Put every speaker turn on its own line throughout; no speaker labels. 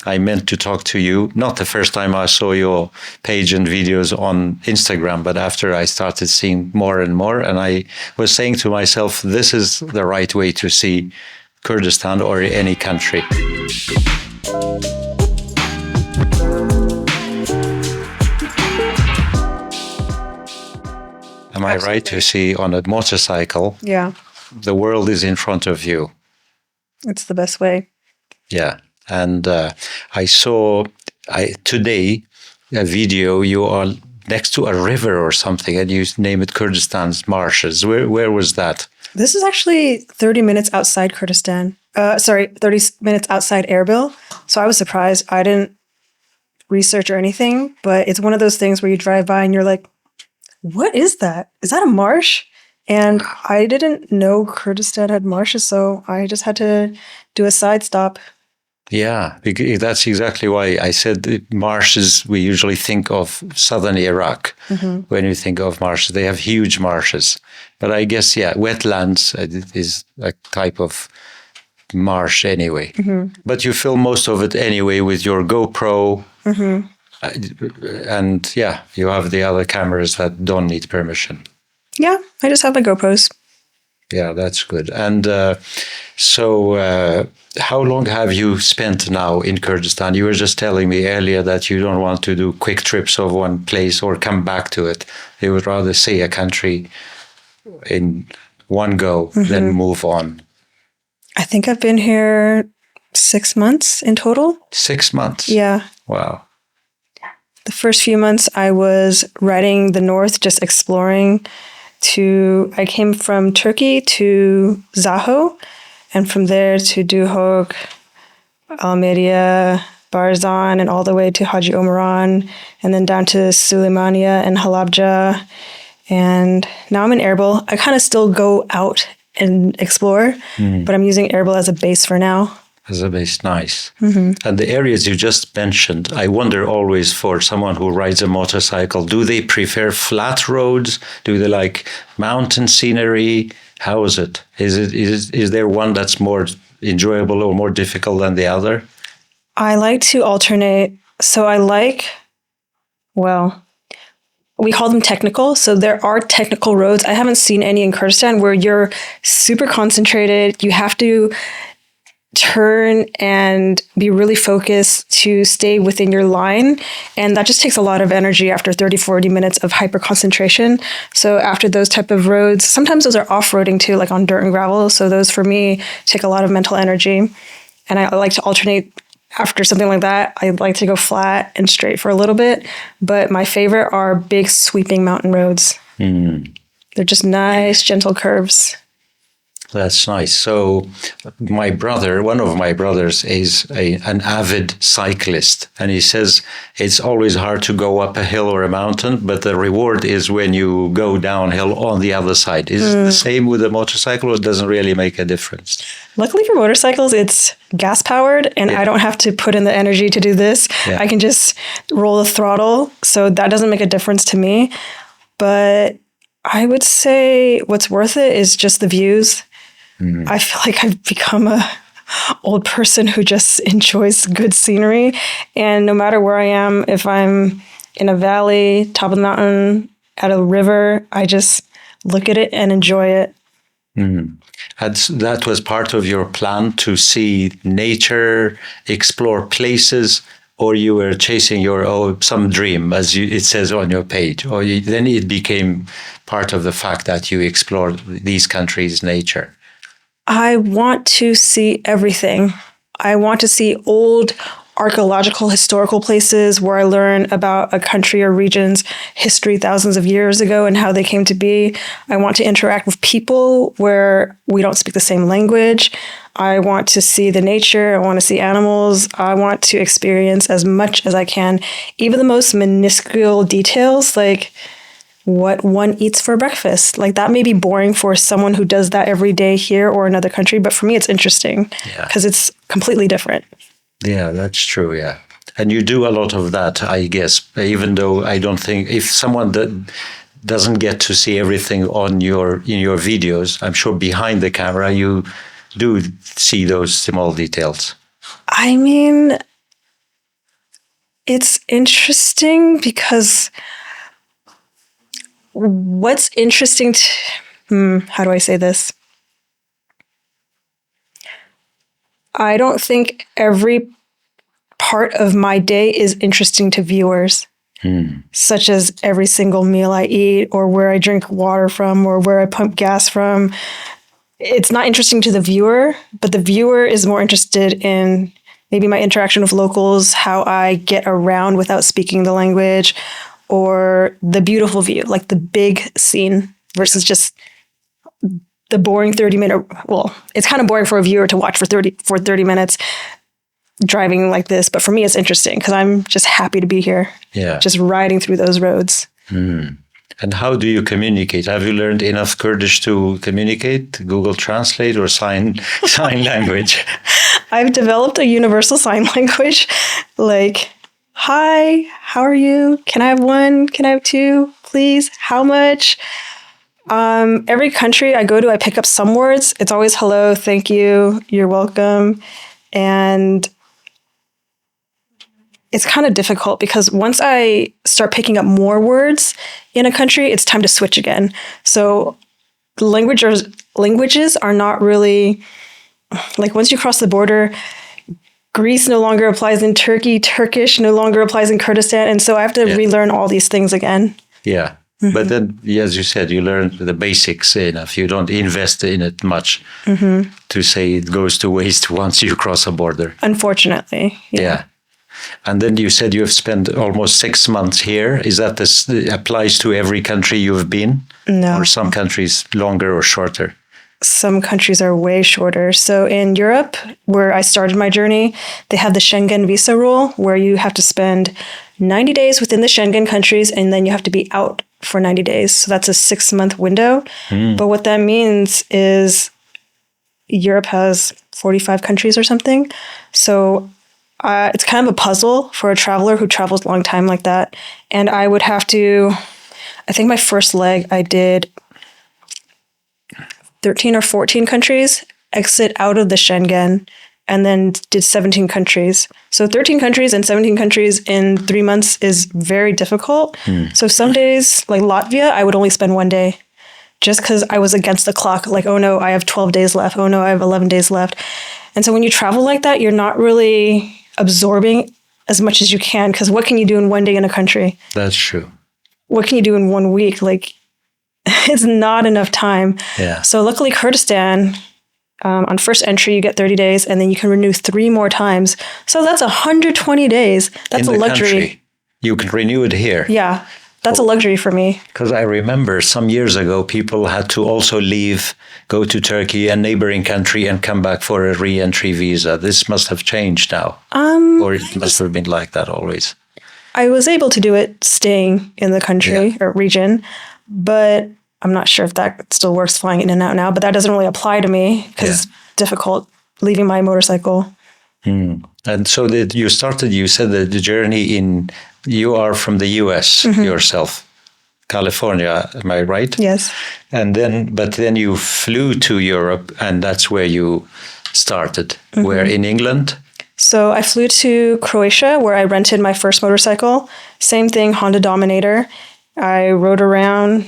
I meant to talk to you. Not the first time I saw your page and videos on Instagram, but after I started seeing more and more, and I was saying to myself, this is the right way to see Kurdistan or any country. Am I right to see on a motorcycle?
Yeah.
The world is in front of you.
It's the best way.
Yeah. And I saw today a video. You are next to a river or something, and you name it Kurdistan's marshes. Where was that?
This is actually 30 minutes outside Kurdistan. 30 minutes outside Erbil. So I was surprised. I didn't research or anything, but it's one of those things where you drive by and you're like, what is that? Is that a marsh? And I didn't know Kurdistan had marshes, so I just had to do a side stop.
Yeah, that's exactly why I said marshes. We usually think of southern Iraq when you think of marshes. They have huge marshes. But I guess, yeah, wetlands is a type of marsh anyway. But you film most of it anyway with your GoPro. And yeah, you have the other cameras that don't need permission.
Yeah, I just have my GoPros.
Yeah, that's good. And so how long have you spent now in Kurdistan? You were just telling me earlier that you don't want to do quick trips of one place or come back to it. You would rather see a country in one go than move on.
I think I've been here 6 months in total.
6 months?
Yeah.
Wow.
The first few months I was riding the north, just exploring. I came from Turkey to Zaho, and from there to Duhok, Almeria, Barzan, and all the way to Haji Omaran, and then down to Suleimania and Halabja. And now I'm in Erbil. I kind of still go out and explore, but I'm using Erbil as a base for now.
As a base, nice. And the areas you just mentioned, I wonder always for someone who rides a motorcycle, do they prefer flat roads? Do they like mountain scenery? How is it? Is there one that's more enjoyable or more difficult than the other?
I like to alternate. So we call them technical. So there are technical roads. I haven't seen any in Kurdistan where you're super concentrated. You have to turn and be really focused to stay within your line. And that just takes a lot of energy after 30, 40 minutes of hyper concentration. So after those type of roads, sometimes those are off-roading too, like on dirt and gravel. So those for me take a lot of mental energy. And I like to alternate after something like that. I like to go flat and straight for a little bit. But my favorite are big sweeping mountain roads. They're just nice, gentle curves.
That's nice. So one of my brothers is an avid cyclist, and he says it's always hard to go up a hill or a mountain, but the reward is when you go downhill on the other side. Is it the same with a motorcycle, or it doesn't really make a difference?
Luckily for motorcycles, it's gas powered, and I don't have to put in the energy to do this. Yeah. I can just roll the throttle, so that doesn't make a difference to me. But I would say what's worth it is just the views. I feel like I've become a old person who just enjoys good scenery. And no matter where I am, if I'm in a valley, top of the mountain, at a river, I just look at it and enjoy it.
That was part of your plan to see nature, explore places, or you were chasing some dream, as it says on your page, or then it became part of the fact that you explored these countries' nature?
I want to see everything. I want to see old archaeological, historical places where I learn about a country or region's history thousands of years ago and how they came to be. I want to interact with people where we don't speak the same language. I want to see the nature. I want to see animals. I want to experience as much as I can, even the most minuscule details, like what one eats for breakfast. Like that may be boring for someone who does that every day here or another country, but for me it's interesting because it's completely different. Yeah,
that's true. Yeah. And you do a lot of that, I guess, even though I don't think if someone doesn't get to see everything in your videos, I'm sure behind the camera you do see those small details.
I mean, It's interesting because what's interesting how do I say this? I don't think every part of my day is interesting to viewers, such as every single meal I eat or where I drink water from or where I pump gas from. It's not interesting to the viewer, but the viewer is more interested in maybe my interaction with locals, how I get around without speaking the language, or the beautiful view, like the big scene versus just the boring 30-minute. Well, it's kind of boring for a viewer to watch for 30 minutes driving like this. But for me, it's interesting because I'm just happy to be here.
Yeah.
Just riding through those roads.
And how do you communicate? Have you learned enough Kurdish to communicate? Google Translate or sign language?
I've developed a universal sign language, like, hi, how are you? Can I have one? Can I have two? Please, how much? Every country I go to, I pick up some words. It's always hello, thank you, you're welcome. And it's kind of difficult because once I start picking up more words in a country, it's time to switch again. So languages are not really, like once you cross the border, Greece no longer applies in Turkey, Turkish no longer applies in Kurdistan. And so I have to relearn all these things again.
Yeah. But then, as you said, you learn the basics enough. You don't invest in it much to say it goes to waste once you cross a border.
Unfortunately.
Yeah. And then you said you have spent almost 6 months here. Is that this applies to every country you've been?
No.
Or some countries longer or shorter?
Some countries are way shorter. So in Europe, where I started my journey, they have the Schengen visa rule where you have to spend 90 days within the Schengen countries and then you have to be out for 90 days. So that's a 6-month window. But what that means is Europe has 45 countries or something. So it's kind of a puzzle for a traveler who travels a long time like that. And I would have to, I think my first leg, I did 13 or 14 countries, exit out of the Schengen, and then did 17 countries. So 13 countries and 17 countries in 3 months is very difficult. So some days, like Latvia, I would only spend 1 day just because I was against the clock. Like, oh no, I have 12 days left. Oh no, I have 11 days left. And so when you travel like that, you're not really absorbing as much as you can because what can you do in 1 day in a country?
That's true.
What can you do in 1 week? Like, it's not enough time.
Yeah.
So luckily Kurdistan, on first entry, you get 30 days and then you can renew 3 more times. So that's 120 days. That's a luxury. Country.
You can renew it here.
Yeah. That's a luxury for me.
Because I remember some years ago, people had to also leave, go to Turkey, a neighboring country, and come back for a re-entry visa. This must have changed now. Or it must have been like that always.
I was able to do it staying in the country or region, but I'm not sure if that still works flying in and out now, but that doesn't really apply to me because it's difficult leaving my motorcycle.
And so you said that the journey you are from the US yourself, California, am I right?
Yes.
But then you flew to Europe and that's where you started. Where, in England?
So I flew to Croatia where I rented my first motorcycle. Same thing, Honda Dominator. I rode around,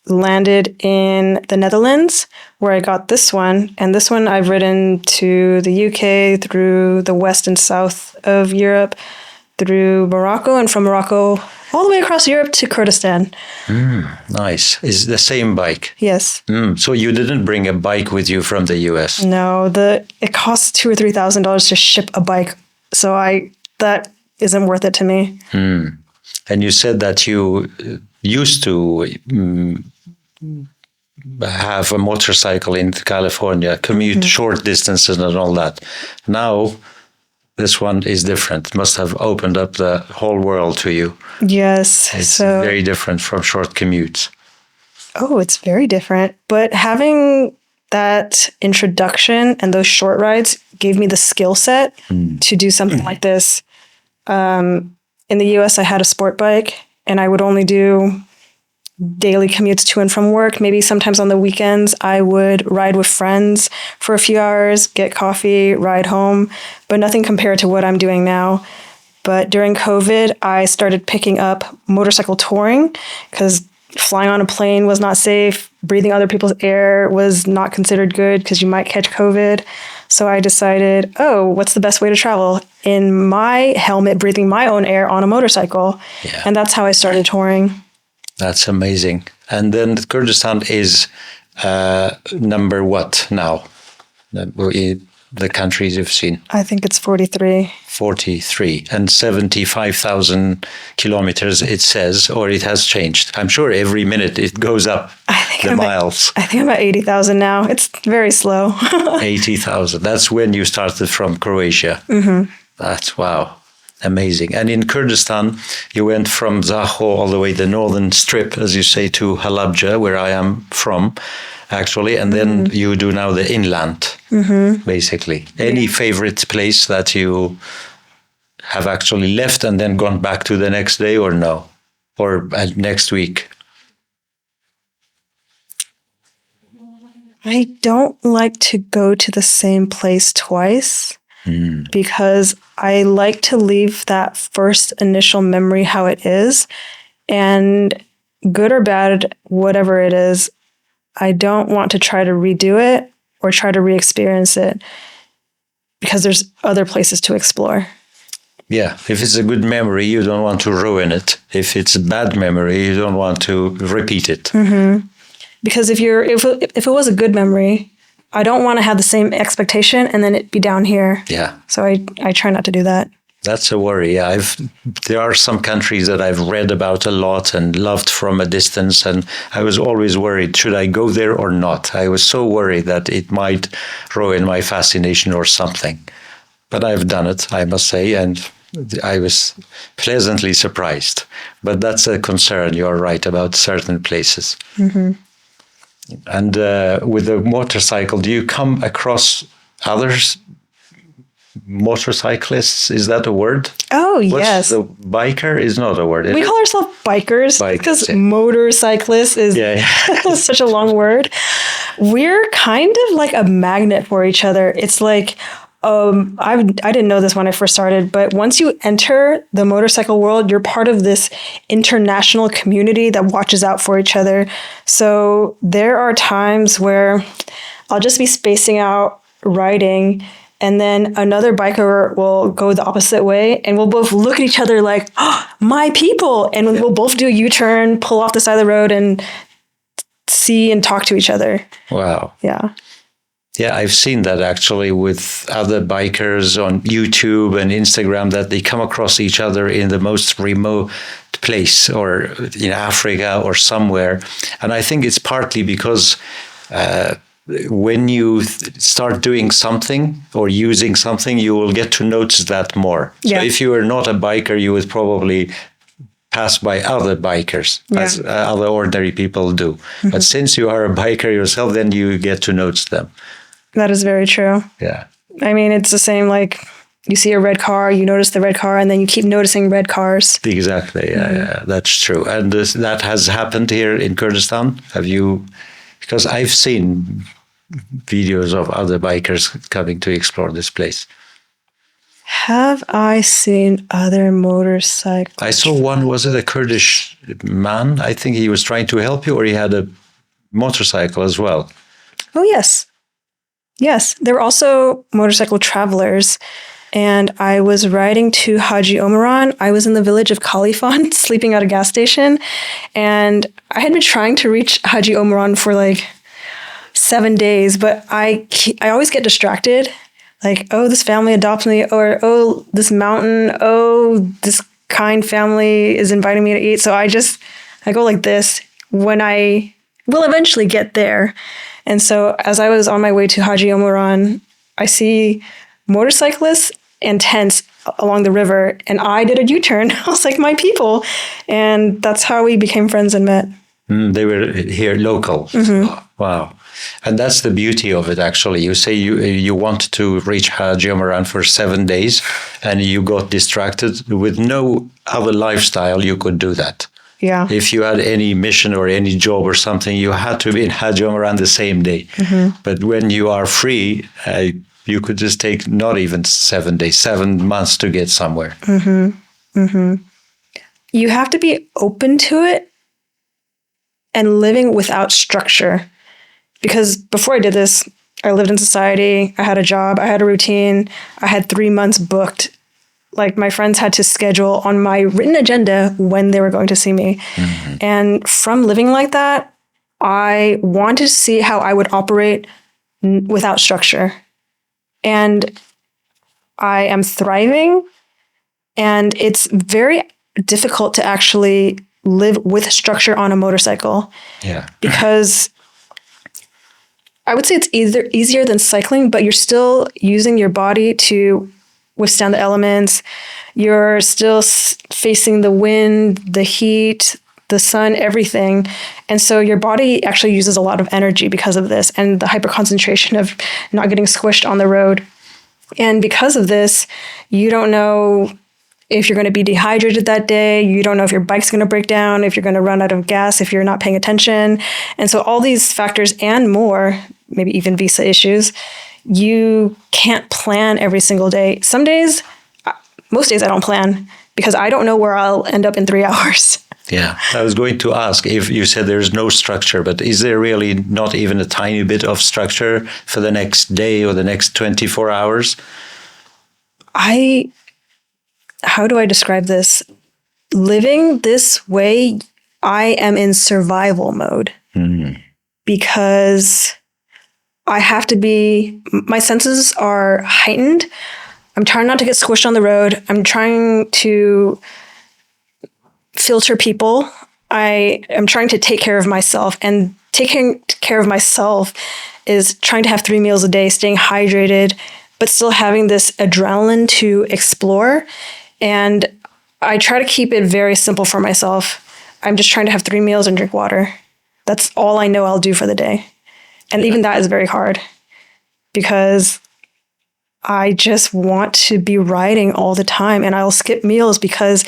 landed in the Netherlands where I got this one. And this one I've ridden to the UK, through the west and south of Europe, through Morocco, and from Morocco all the way across Europe to Kurdistan.
Nice. Is the same bike?
Yes.
So you didn't bring a bike with you from the US?
No, it costs $2,000 or $3,000 to ship a bike. So that isn't worth it to me.
And you said that you used to have a motorcycle in California, commute short distances and all that. Now, this one is different. It must have opened up the whole world to you.
Yes.
It's very different from short commutes.
Oh, it's very different. But having that introduction and those short rides gave me the skill set to do something like this. In the US, I had a sport bike and I would only do daily commutes to and from work. Maybe sometimes on the weekends, I would ride with friends for a few hours, get coffee, ride home, but nothing compared to what I'm doing now. But during COVID, I started picking up motorcycle touring because flying on a plane was not safe. Breathing other people's air was not considered good because you might catch COVID. So I decided, oh, what's the best way to travel? In my helmet, breathing my own air on a motorcycle.
Yeah.
And that's how I started touring.
That's amazing. And then Kurdistan is number what now? The countries you've seen?
I think it's 43.
43 and 75,000 kilometers, it says, or it has changed. I'm sure every minute it goes up the miles.
I think I'm at 80,000 now. It's very slow.
80,000. That's when you started from Croatia. Mm-hmm. That's wow. Amazing. And in Kurdistan, you went from Zaho all the way the northern strip, as you say, to Halabja, where I am from, actually. And then you do now the inland, basically. Any favorite place that you have actually left and then gone back to the next day or no? Or next week?
I don't like to go to the same place twice. Because I like to leave that first initial memory how it is. And good or bad, whatever it is, I don't want to try to redo it or try to re-experience it because there's other places to explore. Yeah.
If it's a good memory, you don't want to ruin it. If it's a bad memory, you don't want to repeat it.
Mm-hmm. Because if it was a good memory, I don't want to have the same expectation and then it be down here.
Yeah.
So I try not to do that.
That's a worry. Yeah, there are some countries that I've read about a lot and loved from a distance, and I was always worried, should I go there or not? I was so worried that it might ruin my fascination or something. But I've done it, I must say, and I was pleasantly surprised. But that's a concern. You're right about certain places. Mm-hmm. And with the motorcycle, do you come across others? Motorcyclists, is that a word?
Oh, yes.
The biker is not a word.
We call ourselves bikers because motorcyclist is such a long word. We're kind of like a magnet for each other. It's like, I didn't know this when I first started, but once you enter the motorcycle world, you're part of this international community that watches out for each other. So there are times where I'll just be spacing out riding, and then another biker will go the opposite way, and we'll both look at each other like, oh, my people. And we'll both do a U-turn, pull off the side of the road, and see and talk to each other.
Wow.
Yeah.
Yeah, I've seen that actually with other bikers on YouTube and Instagram, that they come across each other in the most remote place or in Africa or somewhere. And I think it's partly because when you start doing something or using something, you will get to notice that more. Yeah. So if you were not a biker, you would probably pass by other bikers, as other ordinary people do. Mm-hmm. But since you are a biker yourself, then you get to notice them.
That is very true.
Yeah.
I mean, it's the same, like you see a red car, you notice the red car, and then you keep noticing red cars.
Exactly. Yeah, that's true. And that has happened here in Kurdistan. Have you, because I've seen videos of other bikers coming to explore this place.
Have I seen other motorcycles?
I saw one, was it a Kurdish man? I think he was trying to help you, or he had a motorcycle as well.
Oh, yes. Yes, there were also motorcycle travelers, and I was riding to Haji Omaran. I was in the village of Khalifan, sleeping at a gas station, and I had been trying to reach Haji Omaran for like 7 days, but I always get distracted. Like, oh, this family adopts me, or oh, this mountain, oh, this kind family is inviting me to eat. So I go like this when I will eventually get there. And so as I was on my way to Haji Omaran, I see motorcyclists and tents along the river, and I did a U-turn. I was like, my people. And that's how we became friends and met.
They were here local. Mm-hmm. Oh, wow. And that's the beauty of it, actually. You say you wanted to reach Haji Omaran for 7 days, and you got distracted. With no other lifestyle, you could do that.
Yeah.
If you had any mission or any job or something, you had to be in Haji Omaran the same day. Mm-hmm. But when you are free, you could just take not even 7 days, 7 months to get somewhere.
You have to be open to it and living without structure. Because before I did this, I lived in society, I had a job, I had a routine, I had 3 months booked. Like my friends had to schedule on my written agenda when they were going to see me. And from living like that, I wanted to see how I would operate without structure. And I am thriving, and it's very difficult to actually live with structure on a motorcycle.
Yeah.
Because I would say it's easier than cycling, but you're still using your body to withstand the elements. You're still facing the wind, the heat, the sun, everything. And so your body actually uses a lot of energy because of this and the hyperconcentration of not getting squished on the road. And because of this, you don't know if you're going to be dehydrated that day. You don't know if your bike's going to break down, if you're going to run out of gas, if you're not paying attention. And so all these factors and more, maybe even visa issues, you can't plan every single day. Some days, most days I don't plan because I don't know where I'll end up in 3 hours.
Yeah, I was going to ask if you said there's no structure, but is there really not even a tiny bit of structure for the next day or the next 24 hours?
How do I describe this? Living this way, I am in survival mode because I have to my senses are heightened. I'm trying not to get squished on the road. I'm trying to filter people. I am trying to take care of myself, and taking care of myself is trying to have 3 meals a day, staying hydrated, but still having this adrenaline to explore. And I try to keep it very simple for myself. I'm just trying to have 3 meals and drink water. That's all I know I'll do for the day. And even that is very hard because I just want to be riding all the time, and I'll skip meals because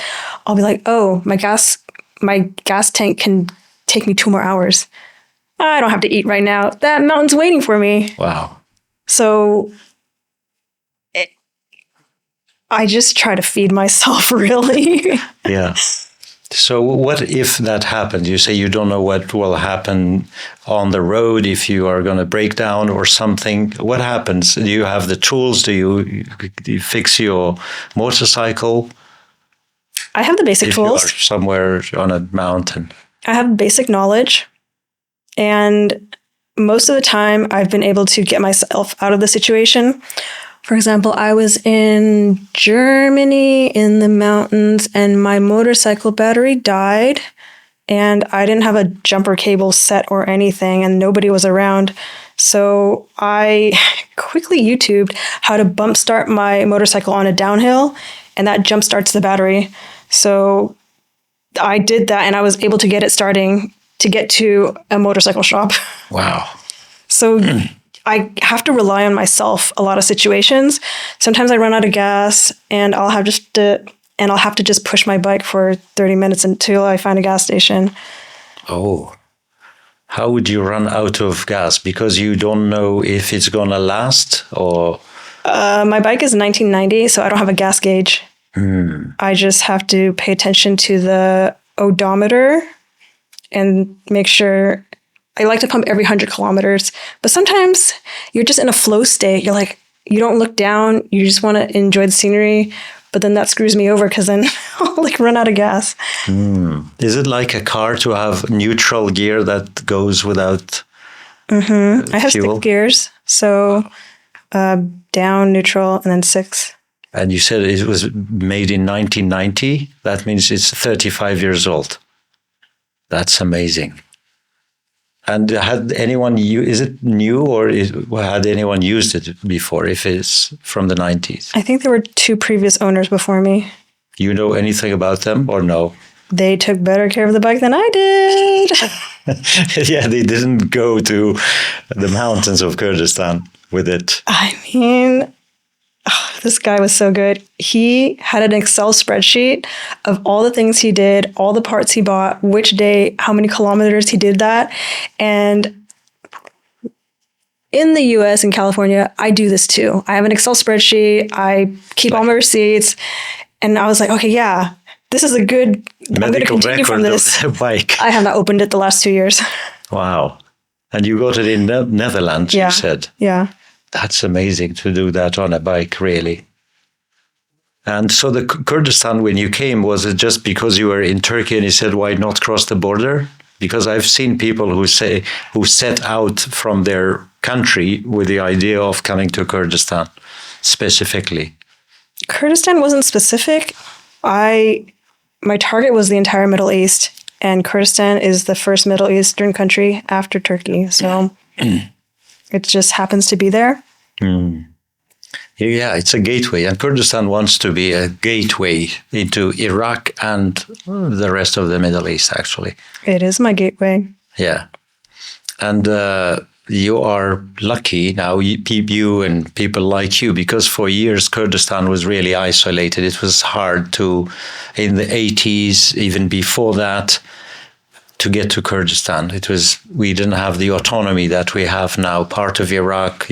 I'll be like, oh, my gas tank can take me 2 more hours. I don't have to eat right now. That mountain's waiting for me.
Wow.
So I just try to feed myself, really.
Yeah. So what if that happens? You say you don't know what will happen on the road, if you are going to break down or something. What happens? Do you have the tools? Do you fix your motorcycle?
I have the basic tools.
If you are somewhere on a mountain.
I have basic knowledge. And most of the time, I've been able to get myself out of the situation. For example, I was in Germany in the mountains and my motorcycle battery died and I didn't have a jumper cable set or anything and nobody was around. So I quickly YouTubed how to bump start my motorcycle on a downhill, and that jump starts the battery. So I did that and I was able to get it starting to get to a motorcycle shop.
Wow.
So I have to rely on myself a lot of situations. Sometimes I run out of gas and I'll have to just push my bike for 30 minutes until I find a gas station.
Oh, how would you run out of gas? Because you don't know if it's going to last, or?
My bike is 1990, so I don't have a gas gauge. I just have to pay attention to the odometer and make sure. I like to pump every 100 kilometers, but sometimes you're just in a flow state. You're like, you don't look down. You just want to enjoy the scenery, but then that screws me over because then I'll like run out of gas.
Is it like a car to have neutral gear that goes without
I have
fuel?
6 gears. So down, neutral, and then 6.
And you said it was made in 1990. That means it's 35 years old. That's amazing. And had anyone, is it new or had anyone used it before if it's from the 90s?
I think there were 2 previous owners before me.
You know anything about them or no?
They took better care of the bike than I did.
Yeah, they didn't go to the mountains of Kurdistan with it.
I mean, this guy was so good. He had an Excel spreadsheet of all the things he did, all the parts he bought, which day, how many kilometers he did that. And in the US in California, I do this too. I have an Excel spreadsheet. I keep all my receipts. And I was like, okay, yeah, this is a good, I'm going to continue from this.
Bike.
I have not opened it the last 2 years.
Wow. And you got it in Netherlands, you said.
Yeah.
That's amazing to do that on a bike, really. And so the Kurdistan, when you came, was it just because you were in Turkey and you said, why not cross the border? Because I've seen people who set out from their country with the idea of coming to Kurdistan specifically.
Kurdistan wasn't specific. My target was the entire Middle East, and Kurdistan is the first Middle Eastern country after Turkey. So it just happens to be there.
Mm. Yeah, it's a gateway, and Kurdistan wants to be a gateway into Iraq and the rest of the Middle East, actually.
It is my gateway.
Yeah. And you are lucky now, you and people like you, because for years Kurdistan was really isolated. It was hard to, in the 80s, even before that, to get to Kurdistan. We didn't have the autonomy that we have now. Part of Iraq,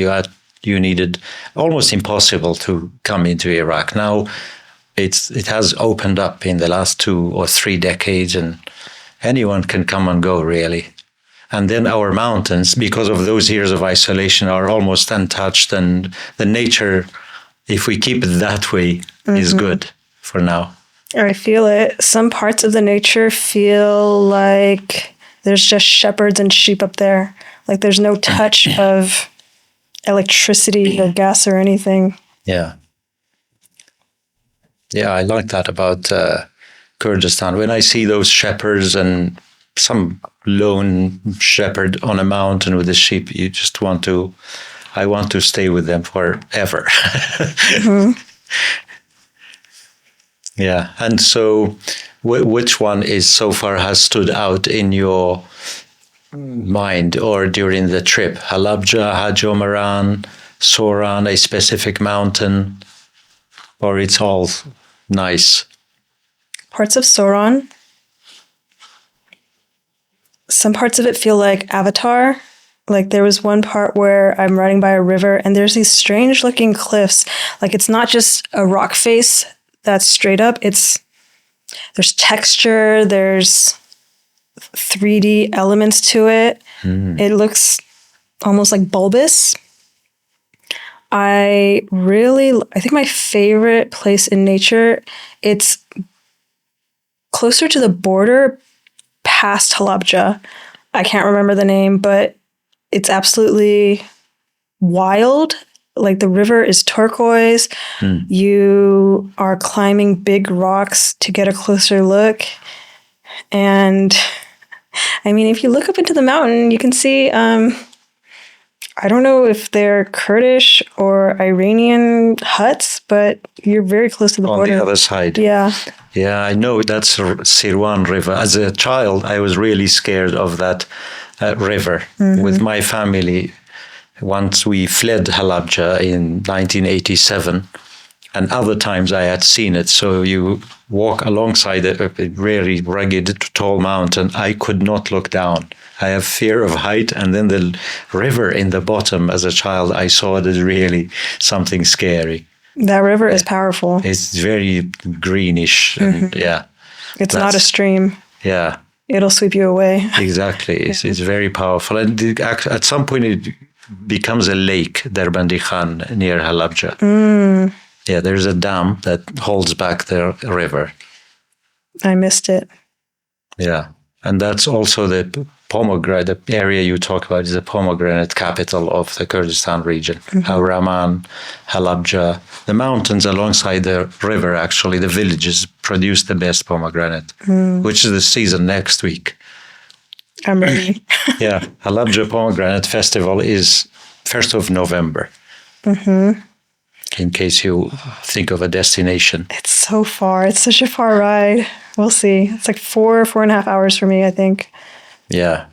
you needed almost impossible to come into Iraq. Now it has opened up in the last 2 or 3 decades, and anyone can come and go, really. And then our mountains, because of those years of isolation, are almost untouched, and the nature, if we keep it that way, is good for now.
I feel it. Some parts of the nature feel like there's just shepherds and sheep up there. Like there's no touch of electricity or gas or anything.
Yeah. Yeah, I like that about Kurdistan. When I see those shepherds and some lone shepherd on a mountain with a sheep, I want to stay with them forever. Yeah. And so which one is so far has stood out in your mind or during the trip? Halabja, Hajj Omaran, Soran, a specific mountain, or it's all nice?
Parts of Soran. Some parts of it feel like Avatar. Like there was one part where I'm riding by a river and there's these strange looking cliffs. Like it's not just a rock face that's straight up. There's texture, there's 3D elements to it. It looks almost like bulbous. I think my favorite place in nature, it's closer to the border past Halabja. I can't remember the name, but it's absolutely wild. Like the river is turquoise. You are climbing big rocks to get a closer look. And I mean, if you look up into the mountain, you can see, I don't know if they're Kurdish or Iranian huts, but you're very close to the border.
On the other side.
Yeah.
Yeah, I know that's Sirwan River. As a child, I was really scared of that river with my family. Once we fled Halabja in 1987, and other times I had seen it. So you walk alongside a very rugged, tall mountain. I could not look down. I have fear of height. And then the river in the bottom, as a child, I saw it as really something scary.
That river is powerful.
It's very greenish. And
It's not a stream.
Yeah.
It'll sweep you away.
Exactly. It's very powerful. And at some point it becomes a lake, Derbandi Khan, near Halabja. Yeah, there's a dam that holds back the river.
I missed it.
Yeah. And that's also the pomegranate, the area you talk about is the pomegranate capital of the Kurdistan region. Hawraman, Halabja, the mountains alongside the river, actually, the villages produce the best pomegranate, which is the season next week.
I'm ready.
Yeah, Halabja Pomegranate Festival is 1st of November. In case you think of a destination.
It's so far. It's such a far ride. We'll see. It's like 4.5 hours for me, I think.
Yeah.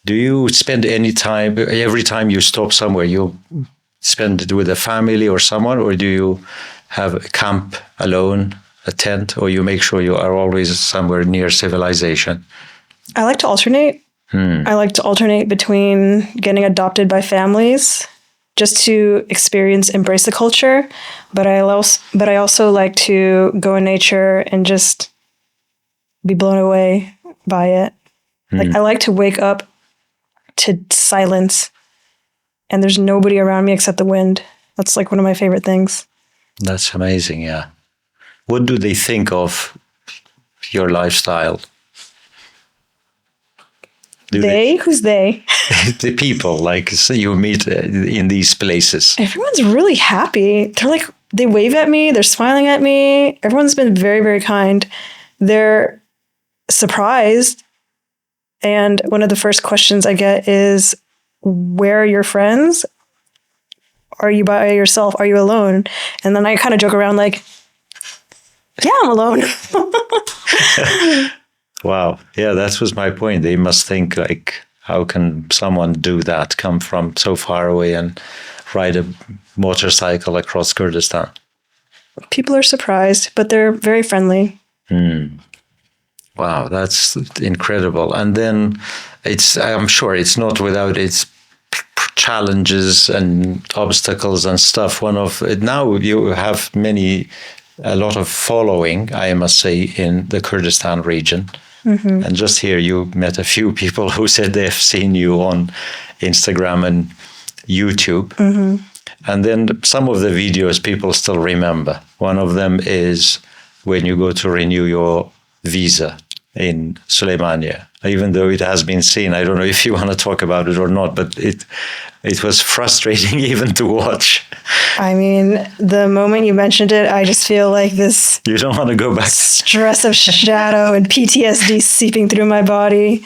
Do you spend any time, every time you stop somewhere, you spend it with a family or someone, or do you have a camp alone, a tent, or you make sure you are always somewhere near civilization?
I like to alternate. I like to alternate between getting adopted by families just to embrace the culture. But I also like to go in nature and just be blown away by it. Like, I like to wake up to silence and there's nobody around me except the wind. That's like one of my favorite things.
That's amazing. Yeah. What do they think of your lifestyle?
Who's they?
The people, like, so you meet in these places.
Everyone's really happy. They wave at me. They're smiling at me. Everyone's been very, very kind. They're surprised. And one of the first questions I get is, where are your friends? Are you by yourself? Are you alone? And then I kind of joke around like, yeah, I'm alone.
Wow. Yeah, that was my point. They must think like, how can someone do that, come from so far away and ride a motorcycle across Kurdistan?
People are surprised, but they're very friendly.
Wow, that's incredible. And then I'm sure it's not without its challenges and obstacles and stuff. Now you have a lot of following, I must say, in the Kurdistan region. And just here you met a few people who said they've seen you on Instagram and YouTube. And then some of the videos people still remember. One of them is when you go to renew your visa in Suleimania. Even though it has been seen, I don't know if you want to talk about it or not, but it was frustrating even to watch.
I mean, the moment you mentioned it, I just feel like this...
You don't want to go back.
Stress of shadow and PTSD seeping through my body.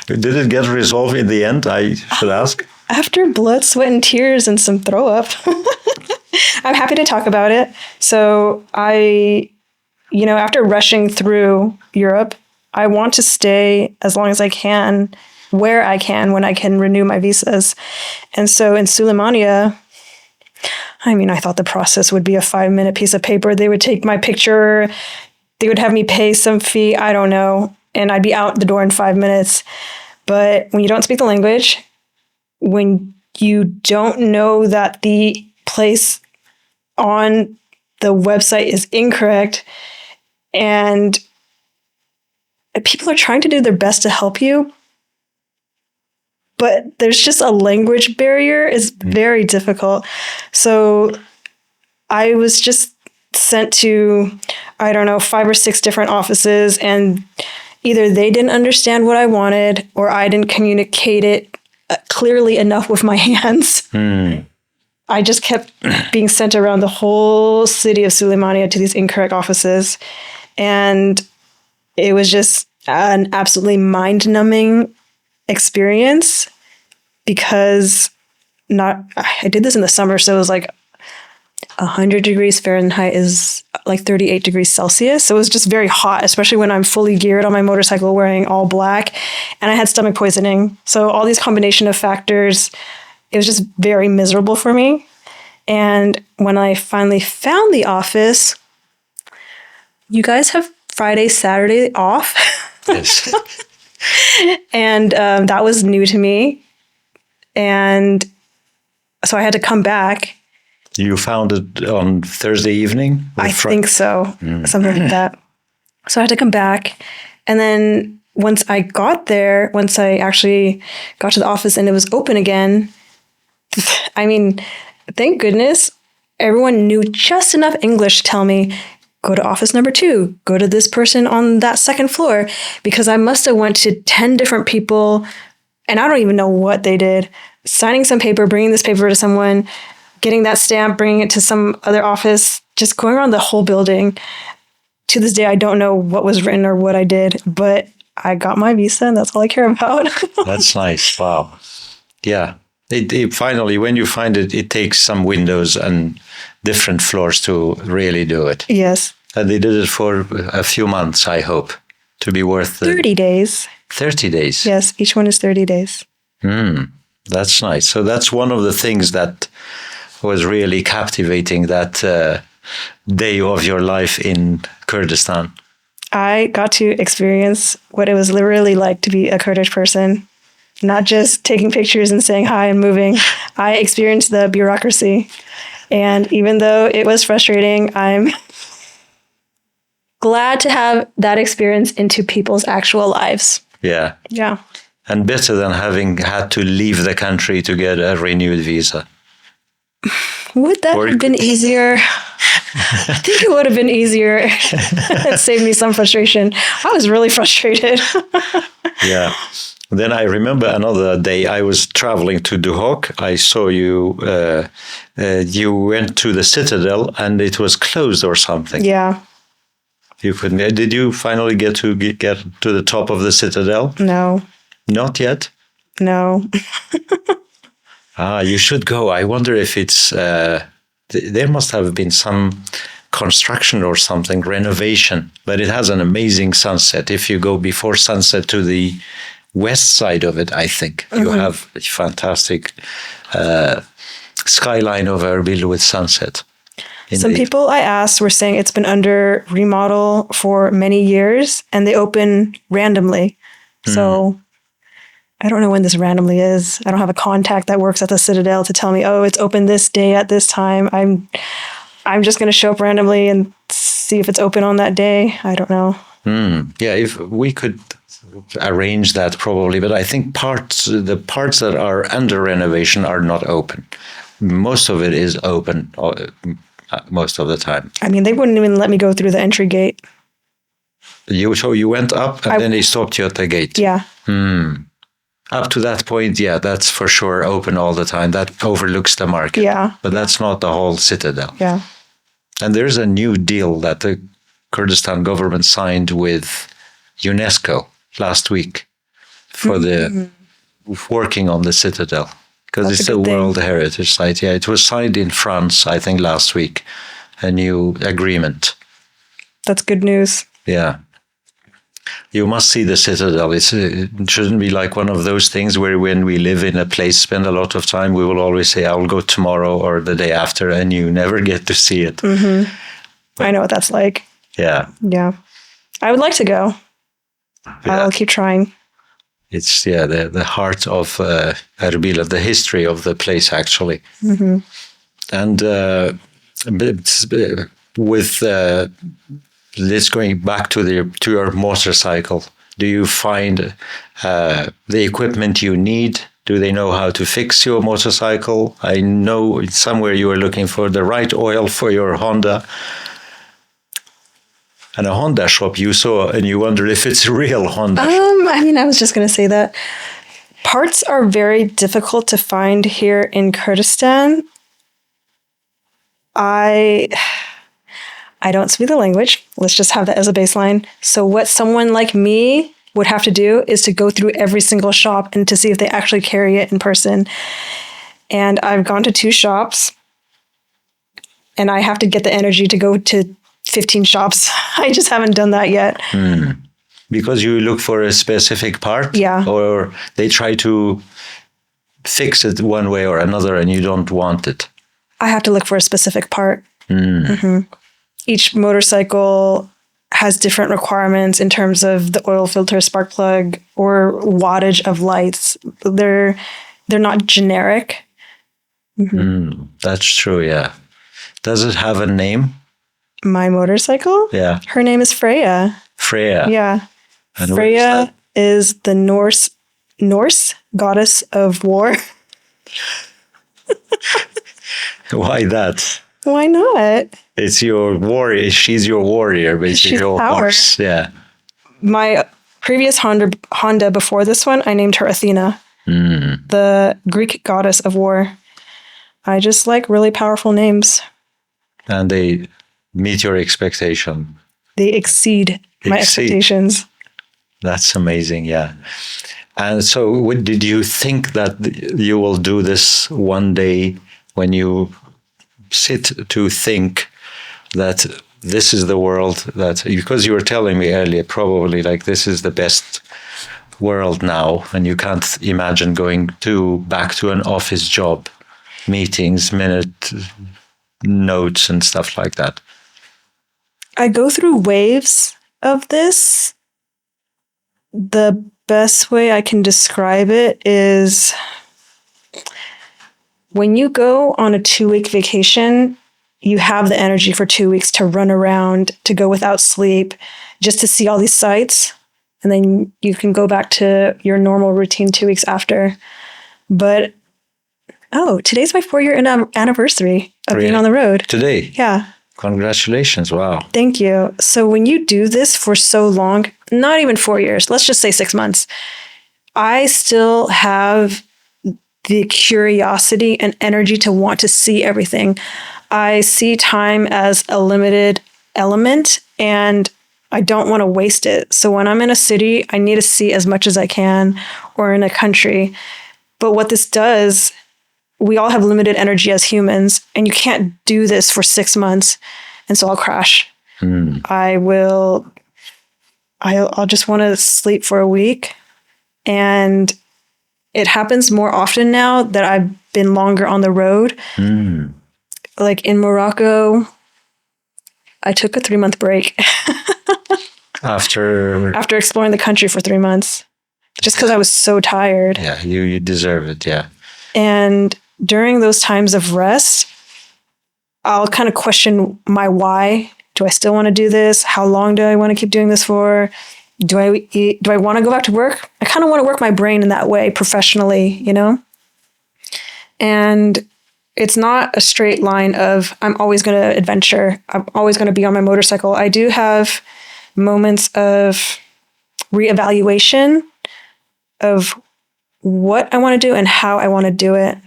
Did it get resolved in the end, I should ask?
After blood, sweat, and tears and some throw up. I'm happy to talk about it. So after rushing through Europe, I want to stay as long as I can, where I can, when I can renew my visas. And so in Suleimania, I thought the process would be a 5-minute piece of paper. They would take my picture, they would have me pay some fee, I don't know, and I'd be out the door in 5 minutes. But when you don't speak the language, when you don't know that the place on the website is incorrect, and people are trying to do their best to help you, but there's just a language barrier. It's very difficult. So I was just sent to, 5 or 6 different offices, and either they didn't understand what I wanted or I didn't communicate it clearly enough with my hands. I just kept being sent around the whole city of Suleimania to these incorrect offices. And it was just an absolutely mind-numbing experience because I did this in the summer, so it was like 100 degrees Fahrenheit is like 38 degrees Celsius. So it was just very hot, especially when I'm fully geared on my motorcycle wearing all black, and I had stomach poisoning. So all these combination of factors, it was just very miserable for me. And when I finally found the office, you guys have Friday, Saturday off.
Yes.
And that was new to me. And so I had to come back.
You found it on Thursday evening?
I think so. Something like that. So I had to come back. And then once I actually got to the office and it was open again, thank goodness everyone knew just enough English to tell me, go to office number 2, go to this person on that second floor, because I must have went to 10 different people and I don't even know what they did. Signing some paper, bringing this paper to someone, getting that stamp, bringing it to some other office, just going around the whole building. To this day, I don't know what was written or what I did, but I got my visa and that's all I care about.
That's nice. Wow. Yeah. It finally, when you find it, it takes some windows and different floors to really do it.
Yes.
And they did it for a few months, I hope, to be worth
30 days.
30 days?
Yes, each one is 30 days.
That's nice. So that's one of the things that was really captivating, that day of your life in Kurdistan.
I got to experience what it was literally like to be a Kurdish person. not just taking pictures and saying hi and moving. I experienced the bureaucracy. And even though it was frustrating, I'm glad to have that experience into people's actual lives.
Yeah.
Yeah.
And better than having had to leave the country to get a renewed visa.
Would that have been easier? I think it would have been easier. It saved me some frustration. I was really frustrated.
Yeah. Then I remember another day I was traveling to Duhok. I saw you. You went to the citadel and it was closed or something.
Yeah.
You couldn't. Did you finally get to the top of the citadel?
No.
Not yet.
No.
You should go. I wonder if it's. There must have been some construction or something, renovation, but it has an amazing sunset. If you go before sunset to the west side of it, I think you have a fantastic skyline of Erbil with sunset.
Some people I asked were saying it's been under remodel for many years and they open randomly. So I don't know when this randomly is. I don't have a contact that works at the Citadel to tell me, oh, it's open this day at this time. I'm just going to show up randomly and see if it's open on that day. I don't know.
Yeah, if we could arrange that probably, but I think the parts that are under renovation are not open. Most of it is open most of the time.
I mean, they wouldn't even let me go through the entry gate.
So you went up and then they stopped you at the gate?
Yeah.
Up to that point, yeah, that's for sure open all the time. That overlooks the market.
Yeah.
But that's not the whole citadel.
Yeah.
And there's a new deal that the Kurdistan government signed with UNESCO last week for the working on the citadel. Because it's a World Heritage Site. Yeah, it was signed in France, I think, last week. A new agreement.
That's good news.
Yeah. You must see the citadel. It shouldn't be like one of those things where when we live in a place, spend a lot of time, we will always say, I will go tomorrow or the day after, and you never get to see it.
I know what that's like.
Yeah.
Yeah. I would like to go.
Yeah.
I'll keep trying.
It's, the heart of Erbil, the history of the place, actually. And with... let's going back to your motorcycle. Do you find the equipment you need? Do they know how to fix your motorcycle? I know somewhere you were looking for the right oil for your Honda. And a Honda shop you saw and you wondered if it's a real Honda shop.
I mean, I was just going to say that parts are very difficult to find here in Kurdistan. I don't speak the language. Let's just have that as a baseline. So what someone like me would have to do is to go through every single shop and to see if they actually carry it in person. And I've gone to 2 shops and I have to get the energy to go to 15 shops. I just haven't done that yet.
Because you look for a specific part?
Yeah.
Or they try to fix it one way or another and you don't want it?
I have to look for a specific part. Each motorcycle has different requirements in terms of the oil filter, spark plug, or wattage of lights. They're not generic.
That's true, yeah. Does it have a name?
My motorcycle?
Yeah.
Her name is Freya.
Freya.
Yeah.
And
Freya is the Norse goddess of war.
Why that?
Why not?
It's your warrior. She's your warrior, basically.
She's
your
power.
horse. Yeah.
My previous Honda before this one, I named her Athena, the Greek goddess of war. I just like really powerful names.
And they meet your expectation.
They exceed my expectations.
That's amazing, yeah. And so did you think that you will do this one day when you sit to think that this is the world that, because you were telling me earlier, probably like this is the best world now, and you can't imagine going back to an office job, meetings, minute notes and stuff like that? I
go through waves of this. The best way I can describe it is when you go on a 2-week vacation, you have the energy for 2 weeks to run around, to go without sleep, just to see all these sights. And then you can go back to your normal routine 2 weeks after. But, today's my 4-year anniversary of being on the road.
Today?
Yeah.
Congratulations. Wow.
Thank you. So when you do this for so long, not even 4 years, let's just say 6 months, I still have the curiosity and energy to want to see everything. I see time as a limited element and I don't want to waste it. So when I'm in a city, I need to see as much as I can, or in a country. But what this does, we all have limited energy as humans, and you can't do this for 6 months. And so I'll crash. I'll just want to sleep for a week. And it happens more often now that I've been longer on the road. Like in Morocco, I took a 3-month break.
After
exploring the country for 3 months, just because I was so tired.
Yeah, you deserve it. Yeah.
And during those times of rest, I'll kind of question my why. Do I still want to do this? How long do I want to keep doing this for? Do I want to go back to work? I kind of want to work my brain in that way professionally, you know? And it's not a straight line of I'm always going to adventure. I'm always going to be on my motorcycle. I do have moments of reevaluation of what I want to do and how I want to do it.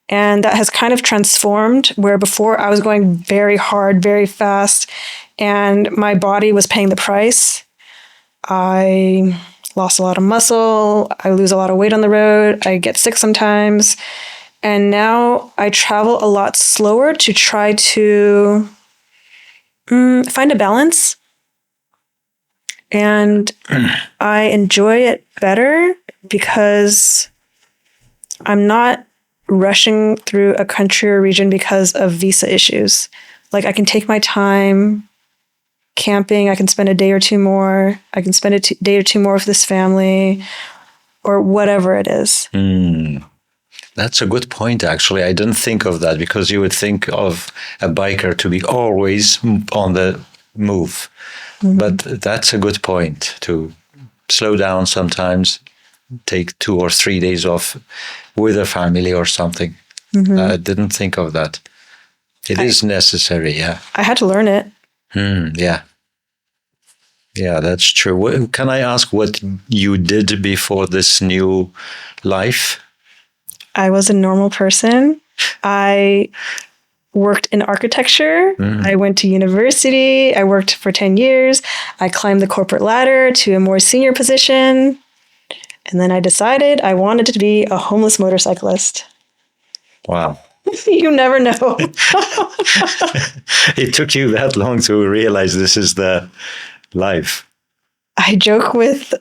And that has kind of transformed, where before I was going very hard, very fast, and my body was paying the price. I lost a lot of muscle. I lose a lot of weight on the road. I get sick sometimes. And now I travel a lot slower to try to find a balance. And I enjoy it better because I'm not rushing through a country or region because of visa issues. Like, I can take my time camping. I can spend a day or two more. I can spend a day or two more with this family, or whatever it is.
That's a good point, actually. I didn't think of that, because you would think of a biker to be always on the move. But that's a good point, to slow down sometimes, take 2 or 3 days off with a family or something. I didn't think of that. It is necessary, yeah.
I had to learn it.
Yeah. Yeah, that's true. Can I ask what you did before this new life?
I was a normal person. I worked in architecture. I went to university. I worked for 10 years. I climbed the corporate ladder to a more senior position. And then I decided I wanted to be a homeless motorcyclist.
Wow.
You never know.
It took you that long to realize this is the life.
I joke with,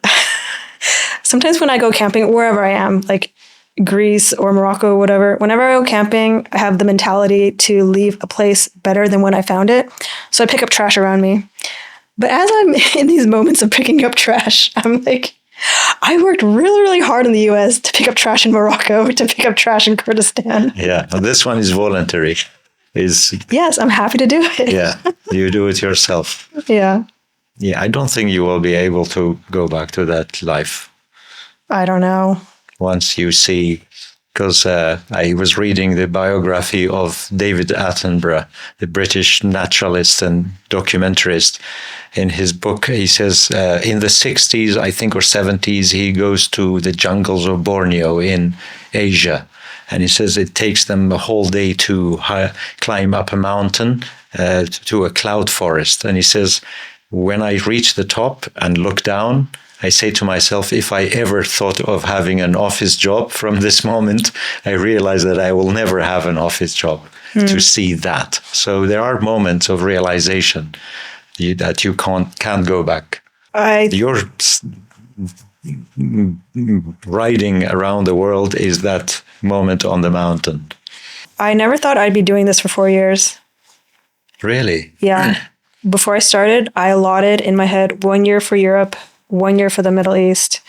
sometimes when I go camping, wherever I am, like Greece or Morocco, whatever, whenever I go camping, I have the mentality to leave a place better than when I found it. So I pick up trash around me. But as I'm in these moments of picking up trash, I'm like, I worked really, really hard in the US to pick up trash in Morocco, to pick up trash in Kurdistan.
Yeah, well, this one is voluntary.
Yes, I'm happy to do it.
Yeah, you do it yourself.
Yeah.
Yeah, I don't think you will be able to go back to that life.
I don't know.
Once you see, because I was reading the biography of David Attenborough, the British naturalist and documentarist. In his book, he says in the 60s, I think, or 70s, he goes to the jungles of Borneo in Asia. And he says it takes them a whole day to climb up a mountain to a cloud forest. And he says, when I reach the top and look down, I say to myself, if I ever thought of having an office job from this moment, I realize that I will never have an office job to see that. So there are moments of realization that you can't go back. Your riding around the world is that moment on the mountain.
I never thought I'd be doing this for 4 years.
Really?
Yeah. Before I started, I allotted in my head 1 year for Europe, 1 year for the Middle East,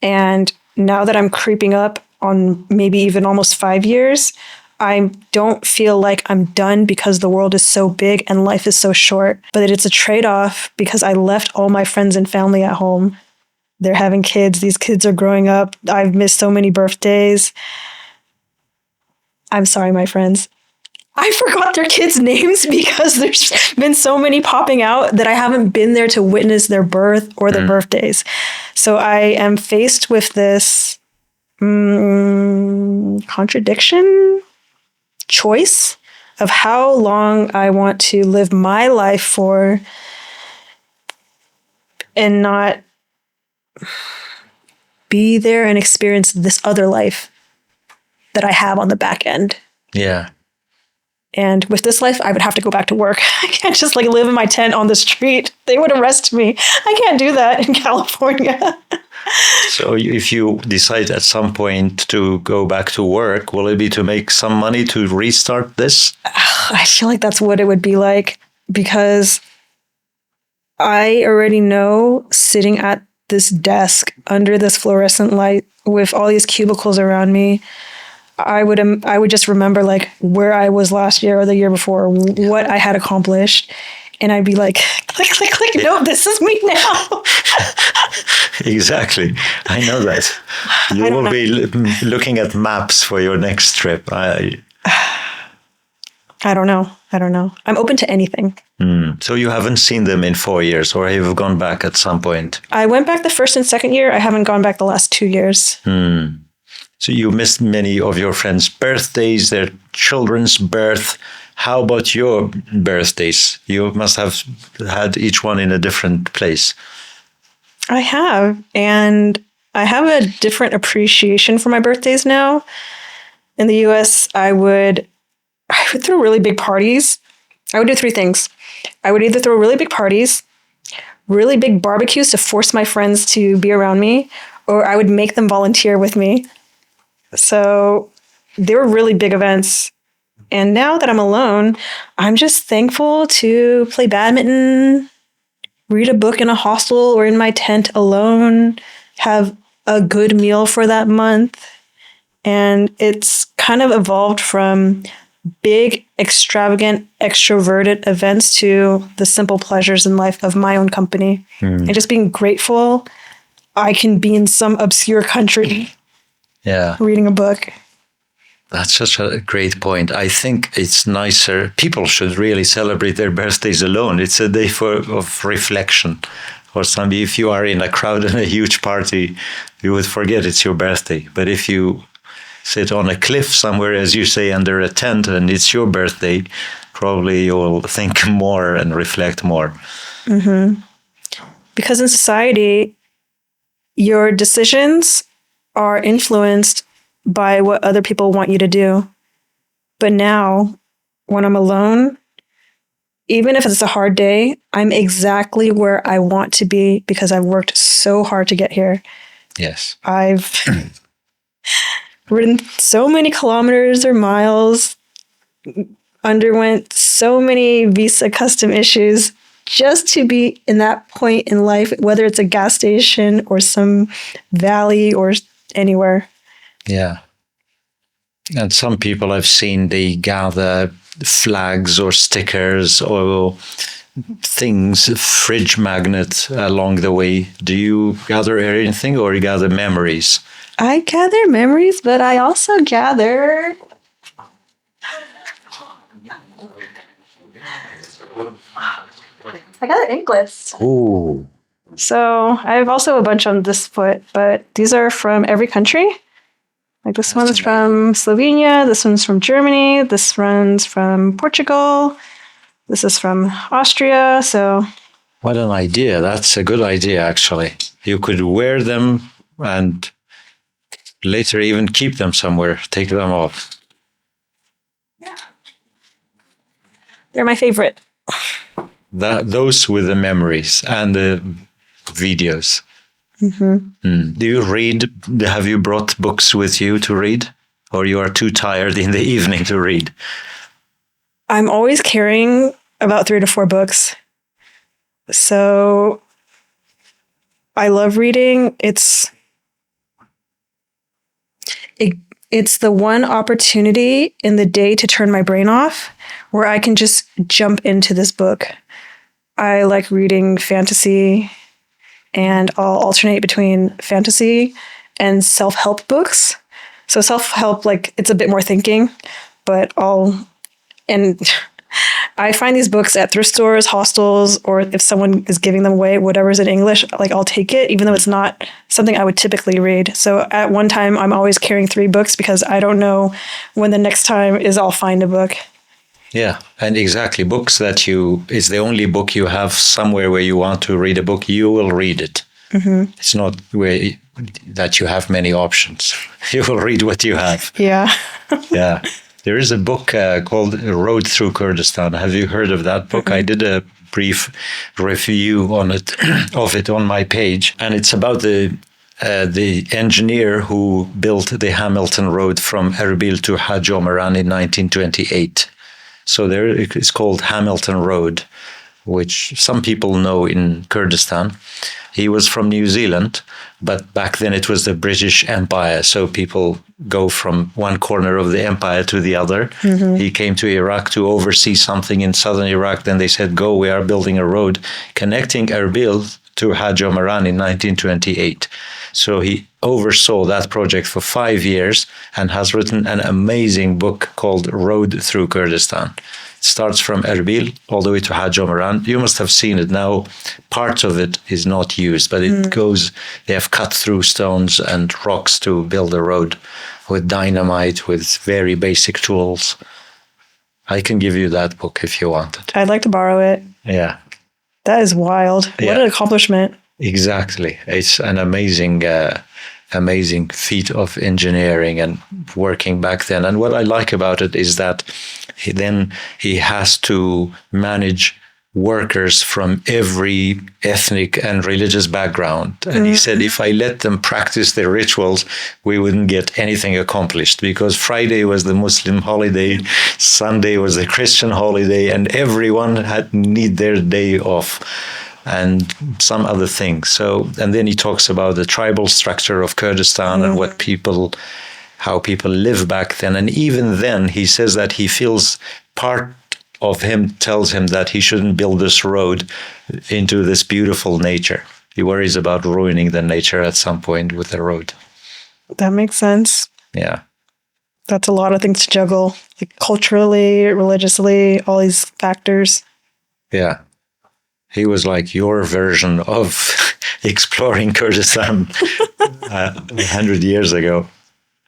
And now that I'm creeping up on maybe even almost 5 years, I don't feel like I'm done because the world is so big and life is so short, but that it's a trade-off because I left all my friends and family at home. They're having kids. These kids are growing up. I've missed so many birthdays. I'm sorry, my friends. I forgot their kids' names because there's been so many popping out that I haven't been there to witness their birth or their birthdays. So I am faced with this contradiction, choice of how long I want to live my life for and not be there and experience this other life that I have on the back end.
Yeah.
And with this life, I would have to go back to work. I can't just like live in my tent on the street. They would arrest me. I can't do that in California.
So if you decide at some point to go back to work, will it be to make some money to restart this?
I feel like that's what it would be like, because I already know sitting at this desk under this fluorescent light with all these cubicles around me, I would just remember like where I was last year or the year before, what I had accomplished. And I'd be like, click, click, click. No, this is me now.
Exactly. I know that. You will be looking at maps for your next trip.
I don't know. I'm open to anything.
So you haven't seen them in 4 years, or have you gone back at some point?
I went back the first and second year. I haven't gone back the last 2 years.
So you missed many of your friends' birthdays, their children's birth. How about your birthdays? You must have had each one in a different place.
I have. And I have a different appreciation for my birthdays now. In the US, I would throw really big parties. I would do 3 things. I would either throw really big parties, really big barbecues to force my friends to be around me, or I would make them volunteer with me. So they were really big events. And now that I'm alone, I'm just thankful to play badminton, read a book in a hostel or in my tent alone, have a good meal for that month. And it's kind of evolved from big, extravagant, extroverted events to the simple pleasures in life of my own company. And just being grateful I can be in some obscure country reading a book.
That's such a great point. I think it's nicer. People should really celebrate their birthdays alone. It's a day of reflection. Or something. If you are in a crowd and a huge party, you would forget it's your birthday. But if you sit on a cliff somewhere, as you say, under a tent, and it's your birthday, probably you'll think more and reflect more.
Because in society, your decisions are influenced by what other people want you to do. But now, when I'm alone, even if it's a hard day, I'm exactly where I want to be because I've worked so hard to get here.
Yes.
I've ridden so many kilometers or miles, underwent so many visa custom issues just to be in that point in life, whether it's a gas station or some valley or anywhere.
Yeah. And some people I've seen, they gather flags or stickers or things, fridge magnet along the way. Do you gather anything or you gather memories?
I gather memories, but I also gather anklets.
Ooh.
So I have also a bunch on this foot, but these are from every country. Like this one's from Slovenia, this one's from Germany, this one's from Portugal, this is from Austria. So
what an idea. That's a good idea, actually. You could wear them and later even keep them somewhere, take them off.
Yeah. They're my favorite.
Those with the memories and the videos. Do you read? Have you brought books with you to read? Or you are too tired in the evening to read?
I'm always carrying about 3 to 4 books. So I love reading. It's It's the one opportunity in the day to turn my brain off where I can just jump into this book. I like reading fantasy, and I'll alternate between fantasy and self-help books. So self-help, like, it's a bit more thinking, but and I find these books at thrift stores, hostels, or if someone is giving them away, whatever's in English, like, I'll take it, even though it's not something I would typically read. So at one time, I'm always carrying 3 books because I don't know when the next time is I'll find a book.
Yeah, and exactly. Books that is the only book you have somewhere where you want to read a book, you will read it. Mm-hmm. It's not that you have many options. You will read what you have.
Yeah.
Yeah. There is a book called Road Through Kurdistan. Have you heard of that book? Mm-hmm. I did a brief review on it of it on my page, and it's about the engineer who built the Hamilton Road from Erbil to Hajj Omran in 1928. So there it's called Hamilton Road, which some people know in Kurdistan. He was from New Zealand, but back then it was the British Empire. So people go from one corner of the empire to the other. Mm-hmm. He came to Iraq to oversee something in southern Iraq. Then they said, go, we are building a road connecting Erbil to Hajj Omran in 1928. So he oversaw that project for 5 years and has written an amazing book called Road Through Kurdistan. It starts from Erbil all the way to Hajj Omran. You must have seen it now. Part of it is not used, but it goes, they have cut through stones and rocks to build a road with dynamite, with very basic tools. I can give you that book if you want it.
I'd like to borrow it.
Yeah.
That is wild. Yeah. What an accomplishment.
Exactly. It's an amazing feat of engineering and working back then. And what I like about it is that he has to manage workers from every ethnic and religious background. And he said, if I let them practice their rituals, we wouldn't get anything accomplished, because Friday was the Muslim holiday, Sunday was the Christian holiday, and everyone need their day off and some other things. So, and then he talks about the tribal structure of Kurdistan and how people live back then. And even then, he says that he feels part of him tells him that he shouldn't build this road into this beautiful nature. He worries about ruining the nature at some point with the road.
That makes sense.
Yeah.
That's a lot of things to juggle, like culturally, religiously, all these factors.
Yeah. He was like your version of exploring Kurdistan 100 years ago.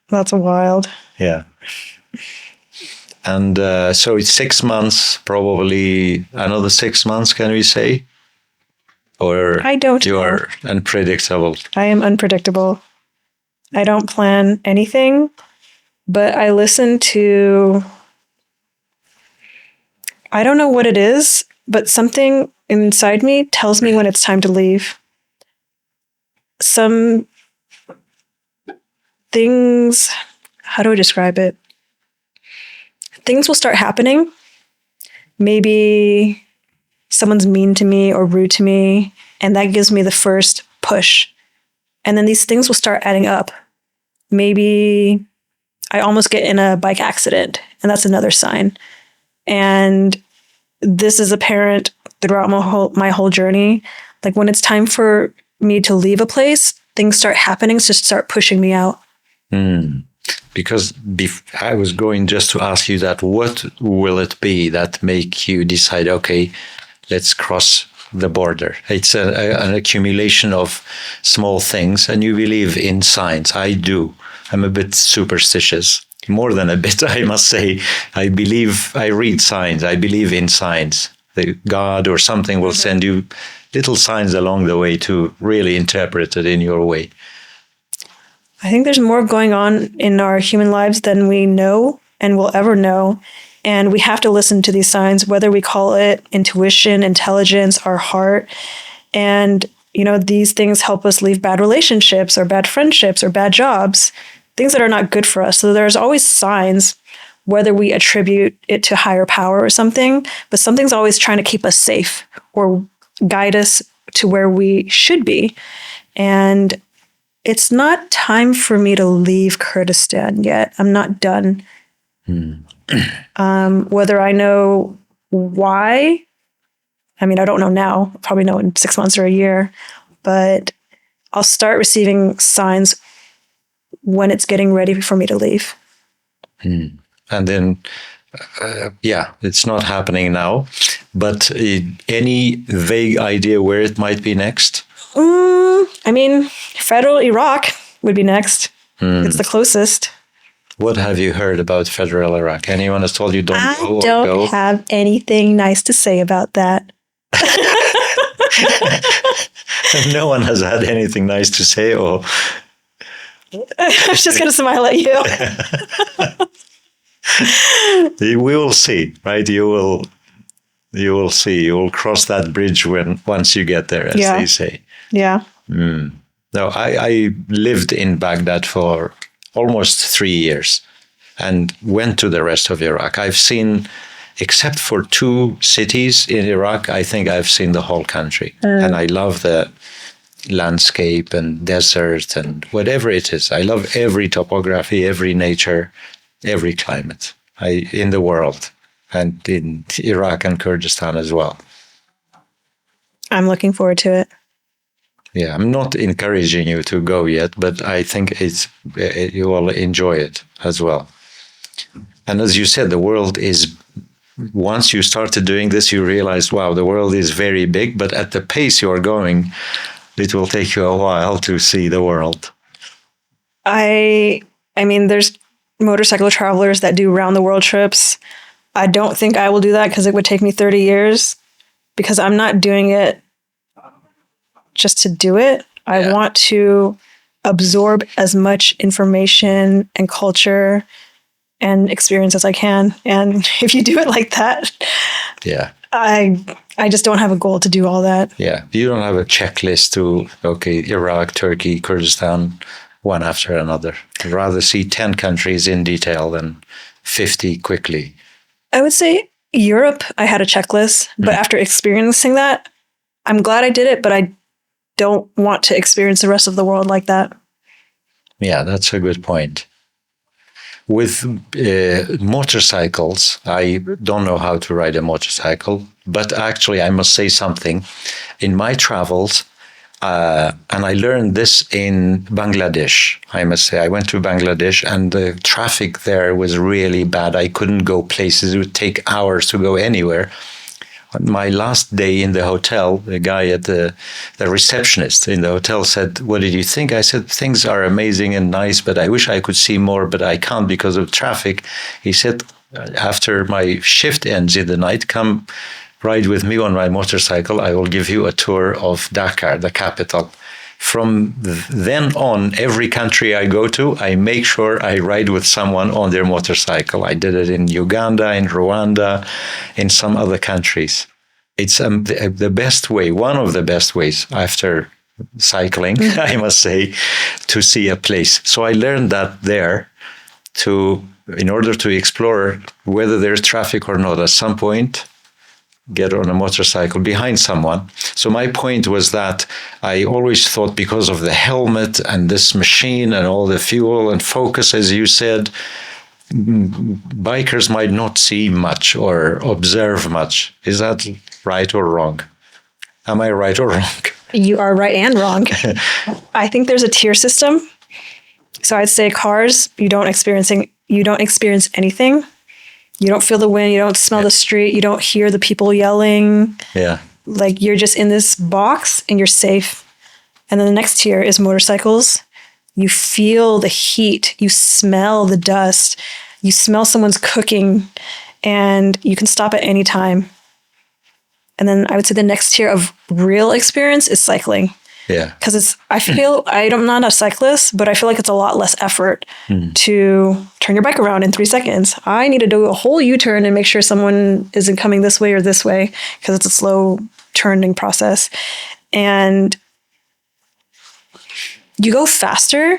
That's wild.
Yeah. And so it's 6 months, probably another 6 months, can we say? Or
I don't know.
You are unpredictable.
I am unpredictable. I don't plan anything, but I listen to, I don't know what it is, but something inside me tells me when it's time to leave. Some things, how do I describe it? Things will start happening. Maybe someone's mean to me or rude to me, and that gives me the first push. And then these things will start adding up. Maybe I almost get in a bike accident, and that's another sign. And this is apparent throughout my whole journey. Like, when it's time for me to leave a place, things start happening to start pushing me out.
Because I was going just to ask you that, what will it be that make you decide, okay, let's cross the border? It's an accumulation of small things, and you believe in science. I do. I'm a bit superstitious. More than a bit, I must say. I read science. I believe in science. God or something will send you little signs along the way to really interpret it in your way.
I think there's more going on in our human lives than we know and will ever know. And we have to listen to these signs, whether we call it intuition, intelligence, our heart. And, these things help us leave bad relationships or bad friendships or bad jobs, things that are not good for us. So there's always signs, whether we attribute it to higher power or something, but something's always trying to keep us safe or guide us to where we should be. And it's not time for me to leave Kurdistan yet. I'm not done. Whether I know why, I mean, I don't know now. I'll probably know in 6 months or a year, but I'll start receiving signs when it's getting ready for me to leave.
And then, it's not happening now, but any vague idea where it might be next?
I mean, federal Iraq would be next. It's the closest.
What have you heard about federal Iraq? Anyone has told you don't go?
I don't have anything nice to say about that.
No one has had anything nice to say, or
I was just going to smile at you.
we will see, right? You will see. You will cross that bridge once you get there, as they say.
Yeah.
No, I lived in Baghdad for almost 3 years and went to the rest of Iraq. I've seen, except for 2 cities in Iraq, I think I've seen the whole country. And I love the landscape and desert and whatever it is. I love every topography, every nature, every climate in the world, and in Iraq and Kurdistan as well.
I'm looking forward to it.
Yeah, I'm not encouraging you to go yet, but I think you will enjoy it as well. And as you said, the world is, once you started doing this, you realize, wow, the world is very big, but at the pace you are going, it will take you a while to see the world.
I mean, there's motorcycle travelers that do round the world trips. I don't think I will do that because it would take me 30 years, because I'm not doing it just to do it. I want to absorb as much information and culture and experience as I can. And if you do it like that, I just don't have a goal to do all that.
Yeah. You don't have a checklist to, Iraq, Turkey, Kurdistan, one after another. I'd rather see 10 countries in detail than 50 quickly.
I would say Europe, I had a checklist, but after experiencing that, I'm glad I did it, but I don't want to experience the rest of the world like that.
Yeah, that's a good point. With motorcycles, I don't know how to ride a motorcycle, but actually I must say something. In my travels, and I learned this in Bangladesh, I must say. I went to Bangladesh and the traffic there was really bad. I couldn't go places. It would take hours to go anywhere. On my last day in the hotel, the guy at the receptionist in the hotel said, "What did you think?" I said, "Things are amazing and nice, but I wish I could see more, but I can't because of traffic." He said, "After my shift ends in the night, come ride with me on my motorcycle. I will give you a tour of Dhaka, the capital." From then on, every country I go to, I make sure I ride with someone on their motorcycle. I did it in Uganda, in Rwanda, in some other countries. It's the best way, one of the best ways after cycling, I must say, to see a place. So I learned that there in order to explore whether there's traffic or not, at some point, get on a motorcycle behind someone. So my point was that I always thought, because of the helmet and this machine and all the fuel and focus, as you said, bikers might not see much or observe much. Is that right or wrong? Am I right or wrong?
You are right and wrong. I think there's a tier system. So I'd say cars, you don't experience anything. You don't feel the wind, you don't smell the street, you don't hear the people yelling. Yeah. Like, you're just in this box and you're safe. And then the next tier is motorcycles. You feel the heat, you smell the dust, you smell someone's cooking, and you can stop at any time. And then I would say the next tier of real experience is cycling. Yeah. Because I'm not a cyclist, but I feel like it's a lot less effort to turn your bike around in 3 seconds. I need to do a whole U-turn and make sure someone isn't coming this way or this way, because it's a slow turning process. And you go faster,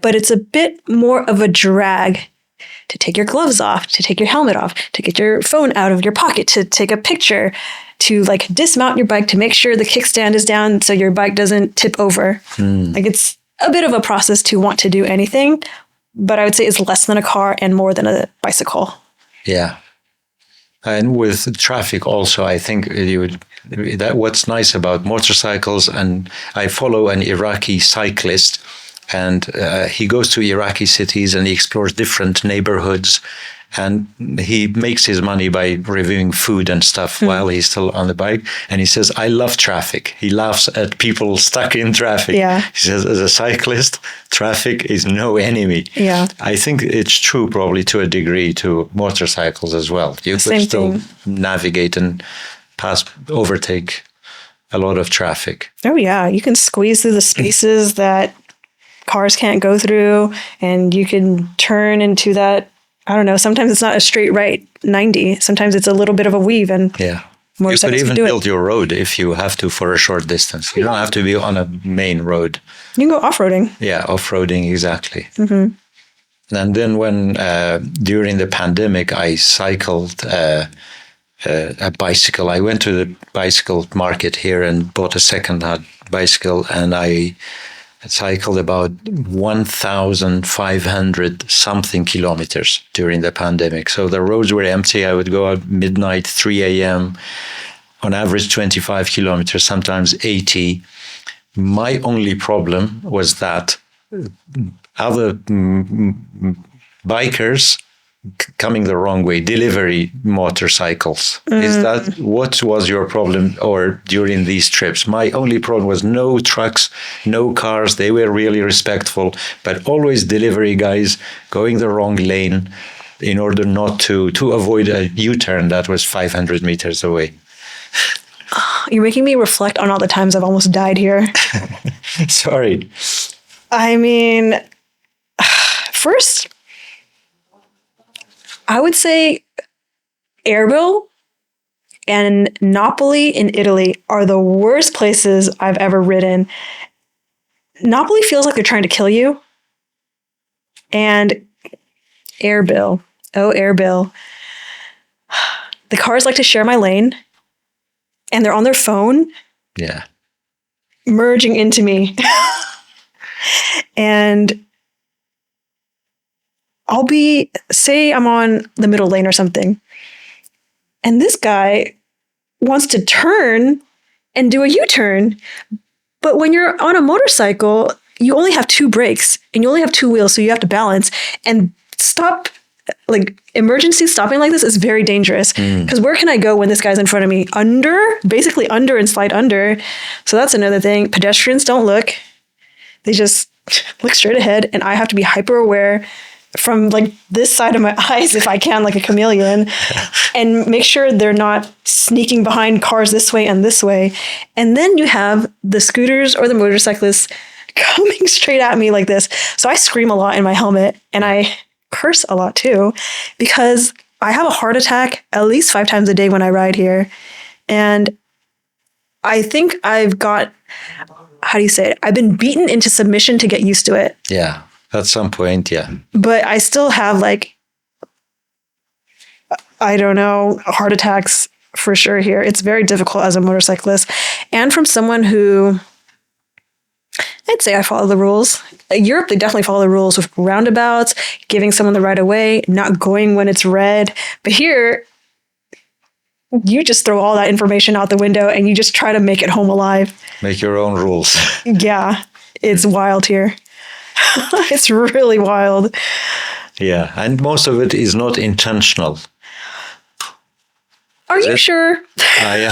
but it's a bit more of a drag to take your gloves off, to take your helmet off, to get your phone out of your pocket, to take a picture, to like dismount your bike, to make sure the kickstand is down so your bike doesn't tip over. Like it's a bit of a process to want to do anything, but I would say it's less than a car and more than a bicycle.
Yeah. And with traffic also, I think that what's nice about motorcycles, and I follow an Iraqi cyclist, and he goes to Iraqi cities and he explores different neighborhoods, and he makes his money by reviewing food and stuff while he's still on the bike. And he says, I love traffic. He laughs at people stuck in traffic.
Yeah.
He says, as a cyclist, traffic is no enemy.
Yeah.
I think it's true probably to a degree to motorcycles as well. You could
Same
still
thing.
navigate and overtake a lot of traffic.
Oh yeah, you can squeeze through the spaces that cars can't go through, and you can turn into that, I don't know, sometimes it's not a straight right 90. Sometimes it's a little bit of a weave, and
Yeah. You could
motorcycles
even
can do
build
it.
your road if you have to for a short distance. You don't have to be on a main road.
You can go off-roading.
Yeah, off-roading, exactly. And then when, during the pandemic, I cycled a bicycle. I went to the bicycle market here and bought a second-hand bicycle, and I cycled about 1,500 something kilometers during the pandemic. So the roads were empty. I would go out midnight, 3 a.m., on average 25 kilometers, sometimes 80. My only problem was that other bikers coming the wrong way, delivery motorcycles. Is that what was your problem or during these trips? My only problem was no trucks, no cars. They were really respectful, but always delivery guys going the wrong lane in order not to avoid a U-turn that was 500 meters away.
You're making me reflect on all the times I've almost died here.
Sorry.
I mean, first, I would say Erbil and Napoli in Italy are the worst places I've ever ridden. Napoli feels like they're trying to kill you. And Erbil, Erbil. The cars like to share my lane, and they're on their phone.
Yeah.
Merging into me. And I'll say I'm on the middle lane or something, and this guy wants to turn and do a U-turn. But when you're on a motorcycle, you only have two brakes and you only have two wheels, so you have to balance and stop. Like emergency stopping like this is very dangerous, because where can I go when this guy's in front of me? Basically under and slide under. So that's another thing. Pedestrians don't look. They just look straight ahead, and I have to be hyper aware from like this side of my eyes, if I can, like a chameleon, and make sure they're not sneaking behind cars this way and this way. And then you have the scooters or the motorcyclists coming straight at me like this. So I scream a lot in my helmet, and I curse a lot too, because I have a heart attack at least 5 times a day when I ride here. And I think I've got, how do you say it? I've been beaten into submission to get used to it.
Yeah. At some point, yeah.
But I still have like, I don't know, heart attacks for sure here. It's very difficult as a motorcyclist. And from someone who, I'd say I follow the rules. Europe, they definitely follow the rules with roundabouts, giving someone the right of way, not going when it's red. But here, you just throw all that information out the window and you just try to make it home alive.
Make your own rules.
Yeah, it's wild here. It's really wild.
Yeah, and most of it is not intentional.
Are you sure?
I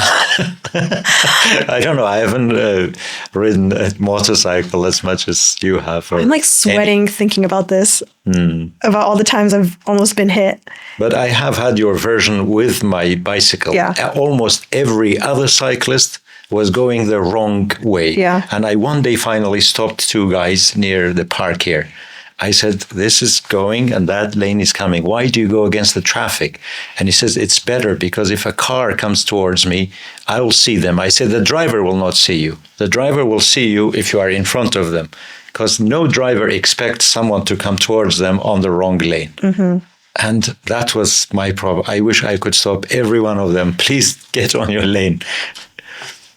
don't know. I haven't ridden a motorcycle as much as you have.
I'm like sweating thinking about this, about all the times I've almost been hit.
But I have had your version with my bicycle.
Yeah.
Almost every other cyclist was going the wrong way.
Yeah.
And I one day finally stopped 2 guys near the park here. I said, this is going and that lane is coming. Why do you go against the traffic? And he says, it's better because if a car comes towards me, I will see them. I said, the driver will not see you. The driver will see you if you are in front of them. because no driver expects someone to come towards them on the wrong lane. And that was my problem. I wish I could stop every one of them. Please get on your lane.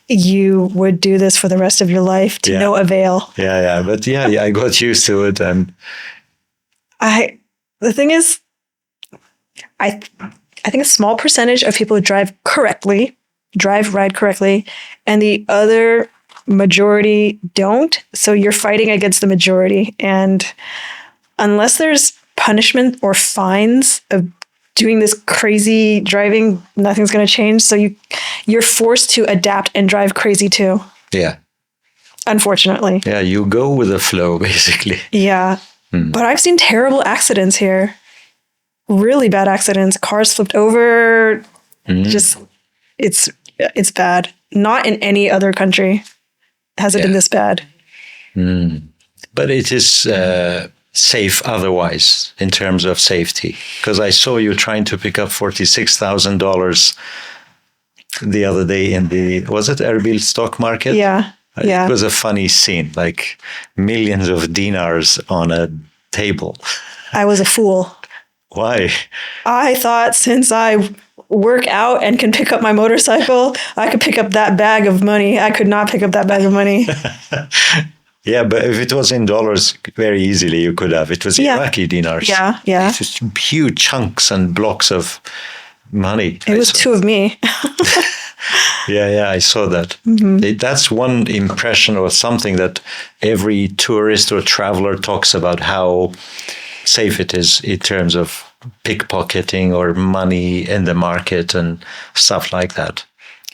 You would do this for the rest of your life to no avail.
Yeah. But yeah, I got used to it. And
the thing is, I think a small percentage of people who ride correctly, and the other majority don't. So you're fighting against the majority. And unless there's punishment or fines of doing this crazy driving, nothing's going to change. So you're forced to adapt and drive crazy too.
Yeah.
Unfortunately.
Yeah, you go with the flow, basically.
Yeah. But I've seen terrible accidents here. Really bad accidents. Cars flipped over. Just, it's bad. Not in any other country has it been this bad.
But it is safe otherwise in terms of safety. Because I saw you trying to pick up $46,000 the other day in was it Erbil stock market?
Yeah.
It was a funny scene, like millions of dinars on a table.
I was a fool.
Why?
I thought since I work out and can pick up my motorcycle, I could pick up that bag of money. I could not pick up that bag of money.
Yeah, but if it was in dollars, very easily you could have. It was Iraqi dinars.
Yeah.
It's just huge chunks and blocks of money.
It was two of me.
Yeah, I saw that. That's one impression or something that every tourist or traveler talks about, how safe it is in terms of pickpocketing or money in the market and stuff like that.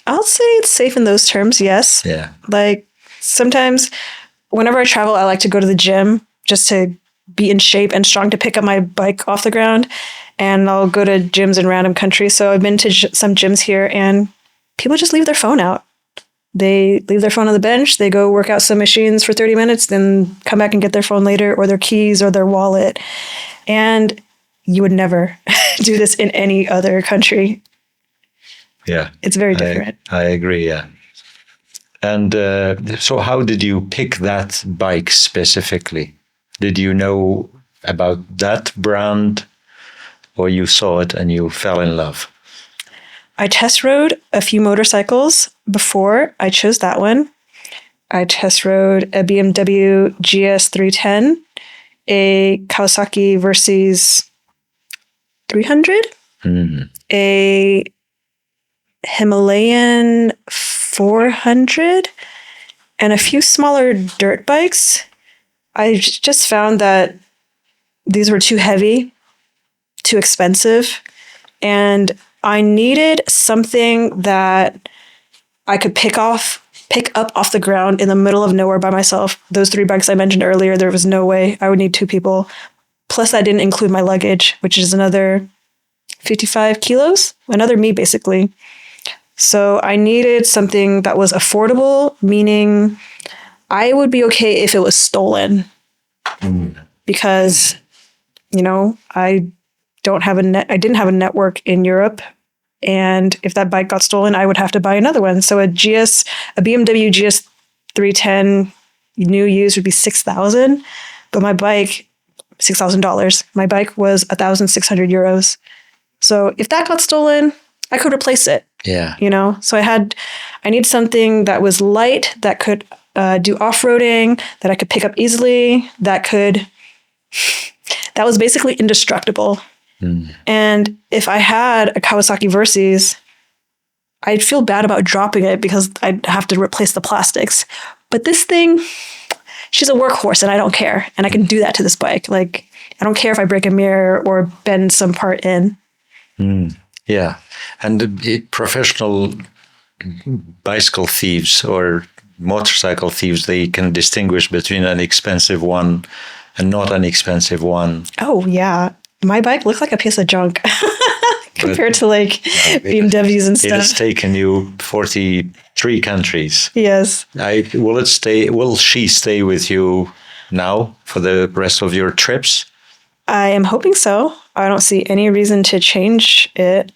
I'll say it's safe in those terms, yes.
Yeah.
Like sometimes whenever I travel, I like to go to the gym just to be in shape and strong to pick up my bike off the ground. And I'll go to gyms in random countries. So I've been to some gyms here and people just leave their phone out. They leave their phone on the bench. They go work out some machines for 30 minutes, then come back and get their phone later, or their keys or their wallet. And you would never do this in any other country.
Yeah.
It's very different.
I agree, yeah. And so how did you pick that bike specifically? Did you know about that brand, or you saw it and you fell in love?
I test rode a few motorcycles before I chose that one. I test rode a BMW GS 310, a Kawasaki Versys 300, a Himalayan 400, and a few smaller dirt bikes. I just found that these were too heavy, too expensive, and I needed something that I could pick up off the ground in the middle of nowhere by myself. Those 3 bikes I mentioned earlier, there was no way I would need 2 people. Plus, that didn't include my luggage, which is another 55 kilos, another me, basically. So I needed something that was affordable, meaning I would be okay if it was stolen. Because, I didn't have a network in Europe. And if that bike got stolen, I would have to buy another one. So a BMW GS 310 new used would be $6,000, but my bike, $6,000. My bike was 1,600 euros. So if that got stolen, I could replace it.
Yeah.
So I need something that was light, that could do off-roading, that I could pick up easily, that was basically indestructible. And if I had a Kawasaki Versys, I'd feel bad about dropping it because I'd have to replace the plastics. But this thing, she's a workhorse and I don't care. And I can do that to this bike. Like, I don't care if I break a mirror or bend some part in.
Yeah. And professional bicycle thieves or motorcycle thieves, they can distinguish between an expensive one and not an expensive one.
Oh, yeah. My bike looks like a piece of junk compared to BMWs and stuff.
It has taken you 43 countries.
Yes.
Will she stay with you now for the rest of your trips?
I am hoping so. I don't see any reason to change it.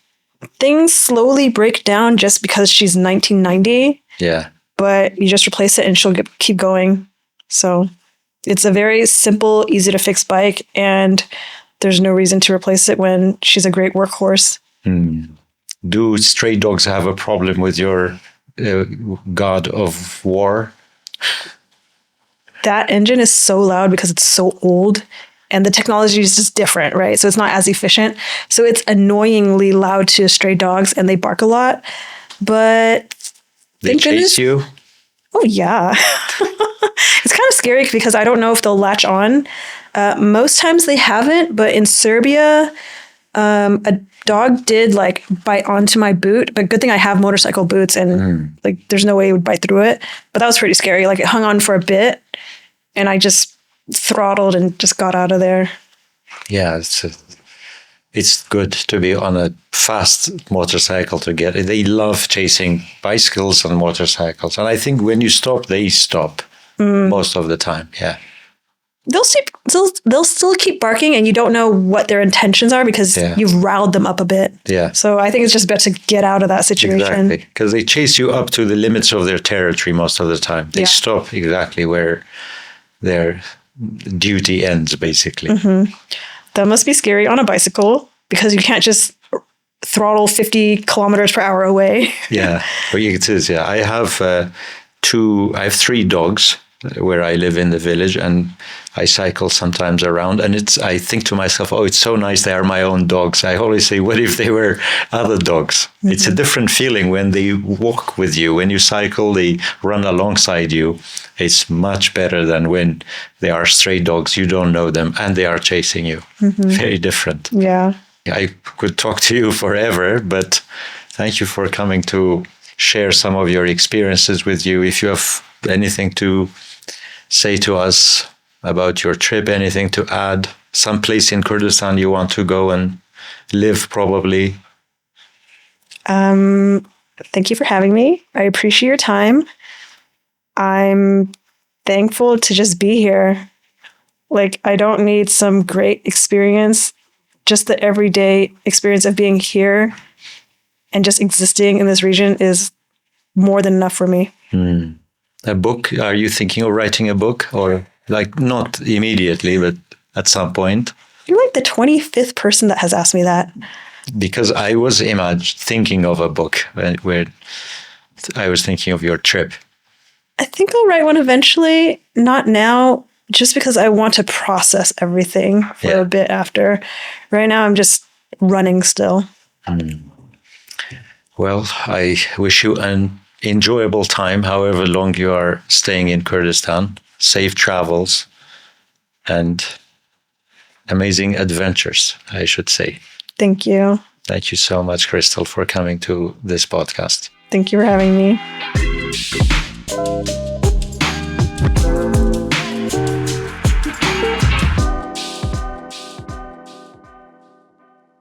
Things slowly break down just because she's 1990.
Yeah.
But you just replace it and she'll keep going. So It's a very simple, easy to fix bike, and there's no reason to replace it when she's a great workhorse.
Do stray dogs have a problem with your God of War?
That engine is so loud because it's so old, and the technology is just different, right? So it's not as efficient. So it's annoyingly loud to stray dogs, and they bark a lot. But
They chase you?
Oh, yeah. It's kind of scary because I don't know if they'll latch on. Most times they haven't, but in Serbia, a dog did like bite onto my boot, but good thing I have motorcycle boots and like there's no way it would bite through it. But that was pretty scary. Like it hung on for a bit and I just throttled and just got out of there.
Yeah, it's good to be on a fast motorcycle to get it. They love chasing bicycles and motorcycles. And I think when you stop, they stop most of the time. Yeah.
They'll still keep barking and you don't know what their intentions are because you've riled them up a bit.
Yeah.
So I think it's just better to get out of that situation.
Exactly. Because they chase you up to the limits of their territory most of the time. They stop exactly where their duty ends, basically.
That must be scary on a bicycle because you can't just throttle 50 kilometers per hour away.
Yeah, well, it is. Yeah, I have 3 dogs where I live in the village, and I cycle sometimes around. And I think to myself, oh, it's so nice. They are my own dogs. I always say, what if they were other dogs? It's a different feeling when they walk with you. When you cycle, they run alongside you. It's much better than when they are stray dogs. You don't know them and they are chasing you. Very different.
Yeah.
I could talk to you forever, but thank you for coming to share some of your experiences with you. If you have anything to say to us about your trip, anything to add, some place in Kurdistan you want to go and live probably.
Thank you for having me. I appreciate your time. I'm thankful to just be here. Like, I don't need some great experience. Just the everyday experience of being here and just existing in this region is more than enough for me.
A book? Are you thinking of writing a book? Or like not immediately, but at some point?
You're like the 25th person that has asked me that.
Because I was thinking of a book where I was thinking of your trip.
I think I'll write one eventually, not now, just because I want to process everything for a bit after. Right now, I'm just running still.
Well, I wish you an enjoyable time, however long you are staying in Kurdistan. Safe travels and amazing adventures, I should say.
Thank you.
Thank you so much, Crystal, for coming to this podcast.
Thank you for having me.